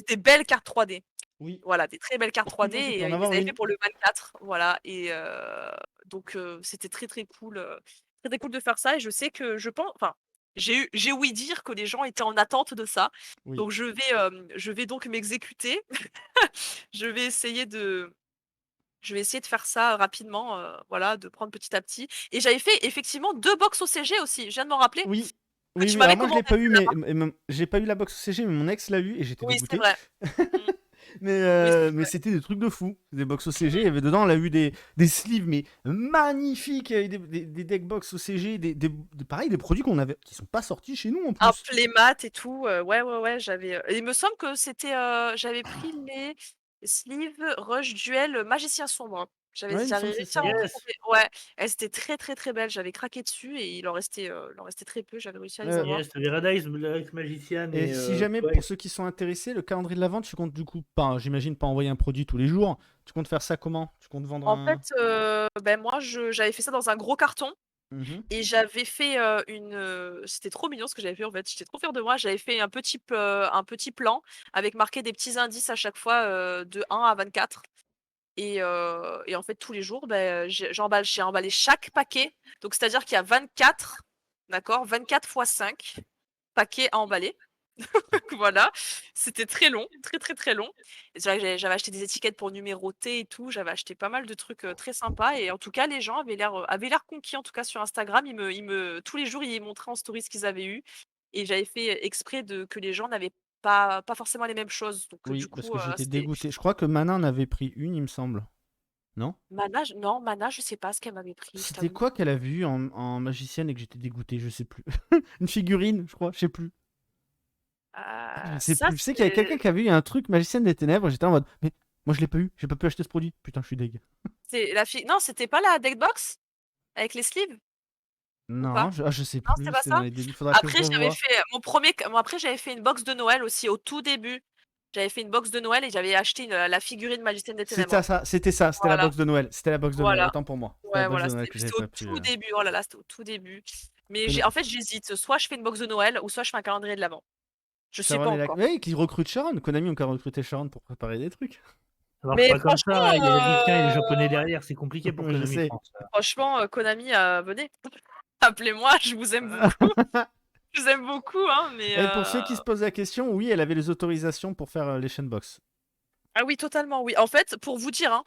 des belles cartes 3D. Oui. Voilà, des très belles cartes 3D Moi, je et peux en il les avoir avait une. fait pour le 24, voilà et donc c'était très, très cool, de faire ça et je sais que j'ai ouï dire que les gens étaient en attente de ça. Oui. Donc je vais donc m'exécuter. Je vais essayer de faire ça rapidement, voilà, de prendre petit à petit et j'avais fait effectivement 2 box OCG aussi, je viens de m'en rappeler, Oui. que Oui, tu oui. m'avais Alors moi, je l'ai commandé pas eu, celle-là. mais j'ai pas eu la box OCG, mais mon ex l'a eu et j'étais Oui, c'est dégoûté. vrai. Mmh. Mais, Oui, c'est mais vrai. c'était des trucs de fou. Des box OCG, il y avait dedans, on a eu des sleeves, mais magnifiques, avec des deck box OCG, pareil, des produits qui sont pas sortis chez nous en Un plus. playmat et tout, ouais, ouais, ouais, il me semble que c'était, j'avais pris les sleeves Rush Duel Magicien Sombre. Ouais, il me J'avais semble que c'est réussi à ça. en Yes. trouver, ouais, elles étaient très, très, très belles. J'avais craqué dessus et il en restait très peu, j'avais réussi à les avoir. Yes, t'avais Red Eyes, Black Magician Et et si jamais, Black. pour ceux qui sont intéressés, le calendrier de la vente, tu comptes du coup pas, j'imagine, pas envoyer un produit tous les jours. Tu comptes faire ça comment? Tu comptes vendre En un. fait, moi j'avais fait ça dans un gros carton Mhm. et j'avais fait, c'était trop mignon ce que j'avais fait en fait, j'étais trop fière de moi. J'avais fait un petit plan avec marqué des petits indices à chaque fois, de 1 à 24. Et en fait, tous les jours, j'ai emballé chaque paquet. Donc, c'est-à-dire qu'il y a 24, d'accord, 24 fois 5 paquets à emballer. Voilà, c'était très long, très, très, très long. Et c'est vrai que j'avais acheté des étiquettes pour numéroter et tout. J'avais acheté pas mal de trucs très sympas. Et en tout cas, les gens avaient l'air conquis. En tout cas, sur Instagram, tous les jours, ils montraient en story ce qu'ils avaient eu. Et j'avais fait exprès que les gens n'avaient pas forcément les mêmes choses. Donc, du Oui, parce coup, que j'étais c'était. dégoûté. Je crois que Manin en avait pris une, il me semble. Non? Non, Mana, je sais pas ce qu'elle m'avait pris, je C'était t'avoue. quoi qu'elle a vu en magicienne et que j'étais dégoûté, je sais plus. Une figurine, je crois, je sais plus. Je sais Ça, plus. Je sais qu'il y a quelqu'un qui a vu un truc magicienne des ténèbres, j'étais en mode, mais moi je l'ai pas eu, j'ai pas pu acheter ce produit. Putain, je suis deg. c'est la fille. Non, c'était pas la deckbox avec les sleeves ou Non, pas? je sais Non, c'était plus, pas c'était dans ça? les débuts, faudra que je Après, j'avais revoie. fait après, j'avais fait une box de Noël aussi au tout début. J'avais fait une box de Noël et j'avais acheté la figurine magicienne des C'était ténèbres. ça, c'était la Voilà, box de Noël. C'était la box de Noël, voilà. autant pour moi. C'était la Ouais, box voilà, de Noël que j'avais c'était au pas pu. tout début. Oh là là, c'était au tout début. Mais Conna- en fait, j'hésite. Soit je fais une box de Noël ou soit je fais un calendrier de l'avant. Je sais pas Sharon est là. encore. Oui, qui recrute Sharon. Konami, on a recruté Sharon pour préparer des trucs. Ça marche Mais pas comme franchement, ça, il y a les Ricains et les Japonais derrière, c'est compliqué pour Je Konami sais. France. Konami, venez. Appelez-moi, je vous aime beaucoup. Je vous aime beaucoup, hein, mais Et pour ceux qui se posent la question, oui, elle avait les autorisations pour faire les Chainbox. ah oui, totalement, oui. En fait, pour vous dire, hein,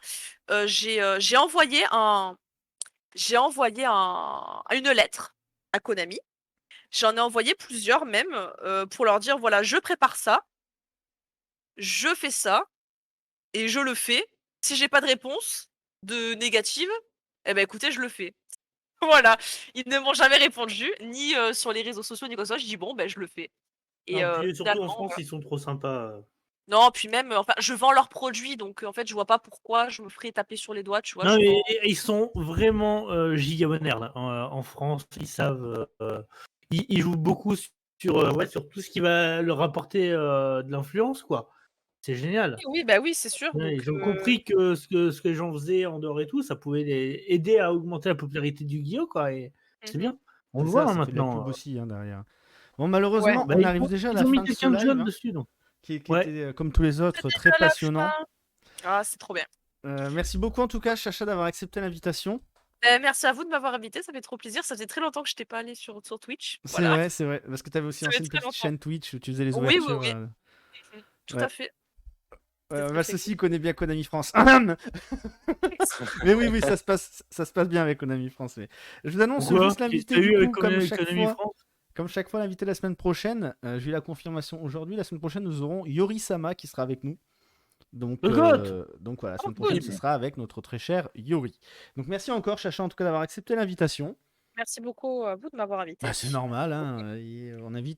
j'ai envoyé une lettre à Konami. J'en ai envoyé plusieurs même, pour leur dire: «Voilà, je prépare ça, je fais ça et je le fais. Si j'ai pas de réponse négative, eh ben, écoutez, je le fais». Voilà. Ils ne m'ont jamais répondu, ni, sur les réseaux sociaux, ni quoi que ce soit. Je dis: «Bon, ben, je le fais» et Non, puis surtout en finalement, France, ils sont trop sympas. non, puis même, enfin, je vends leurs produits, donc en fait, je vois pas pourquoi je me ferais taper sur les doigts, tu vois? Non, Je mais vends ils sont vraiment giga-bonnaires là. En France, ils savent. Ils jouent beaucoup sur tout ce qui va leur apporter de l'influence, quoi. C'est génial. oui, bah, oui, c'est sûr, Ouais, donc ils ont compris que ce que les gens faisaient en dehors et tout, ça pouvait aider à augmenter la popularité du Yu-Gi-Oh! Quoi. Et c'est mmh. bien. On C'est le ça, voit hein, ça fait de la maintenant. pub aussi hein, derrière. Bon, Ouais. malheureusement, Bah, on arrive déjà à la ils ont fin mis de ce quelqu'un de live jeune dessus, donc. qui Ouais. était, comme tous les autres, C'est très déjà la passionnant. fin. Ah, c'est trop bien. Merci beaucoup en tout cas, Chacha, d'avoir accepté l'invitation. Merci à vous de m'avoir invité, ça fait trop plaisir. Ça faisait très longtemps que je n'étais pas allée sur Twitch. C'est Voilà, vrai, c'est vrai. Parce que tu avais aussi ça fait lancé une très petite longtemps. chaîne Twitch où tu faisais les Oui, oui, ouvertures. oui. Tout Ouais. à fait. C'était très, Ma très ceci cool. connaît bien Konami France. Mais oui, ça se passe bien avec Konami France. Mais je vous annonce Pourquoi? juste l'invité T'as du eu avec coup, comme chaque Konami fois. France? Comme chaque fois, l'invité la semaine prochaine. J'ai eu la confirmation aujourd'hui. La semaine prochaine, nous aurons Yori Sama qui sera avec nous. Donc voilà, la semaine prochaine, cool. ce sera avec notre très cher Yori. Donc merci encore, Chacha, en tout cas, d'avoir accepté l'invitation. Merci beaucoup à vous de m'avoir invité. Bah, c'est normal, hein.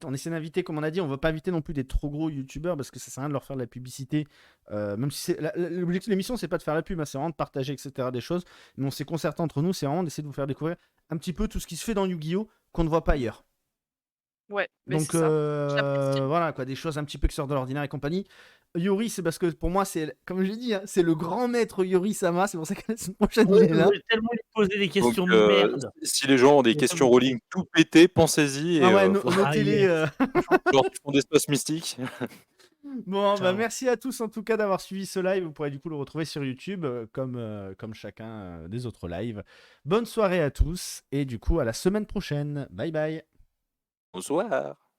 On essaie d'inviter, comme on a dit, on veut pas inviter non plus des trop gros youtubeurs parce que ça sert à rien de leur faire de la publicité. Même si l'objectif de l'émission, c'est pas de faire la pub, hein, c'est vraiment de partager, etc. des choses. Mais on s'est concerté entre nous, c'est vraiment d'essayer de vous faire découvrir un petit peu tout ce qui se fait dans Yu-Gi-Oh! Qu'on ne voit pas ailleurs. Ouais, mais Donc c'est ça. J'apprécie. voilà, quoi, des choses un petit peu qui sortent de l'ordinaire et compagnie. Yori, c'est parce que pour moi, c'est, comme j'ai dit, hein, c'est le grand maître Yori Sama, c'est pour ça que la semaine prochaine, il Ouais, est là. vous allez tellement lui poser des Donc, questions de merde. si les gens ont des Mais questions comme- rolling tout pété, pensez-y et Ah ouais, franchement, notez-les. yes. genre du fond d'espace mystique. Bon, bah Ciao. merci à tous en tout cas d'avoir suivi ce live. Vous pourrez du coup le retrouver sur YouTube, comme chacun des autres lives. Bonne soirée à tous et du coup à la semaine prochaine. Bye bye. Bonsoir.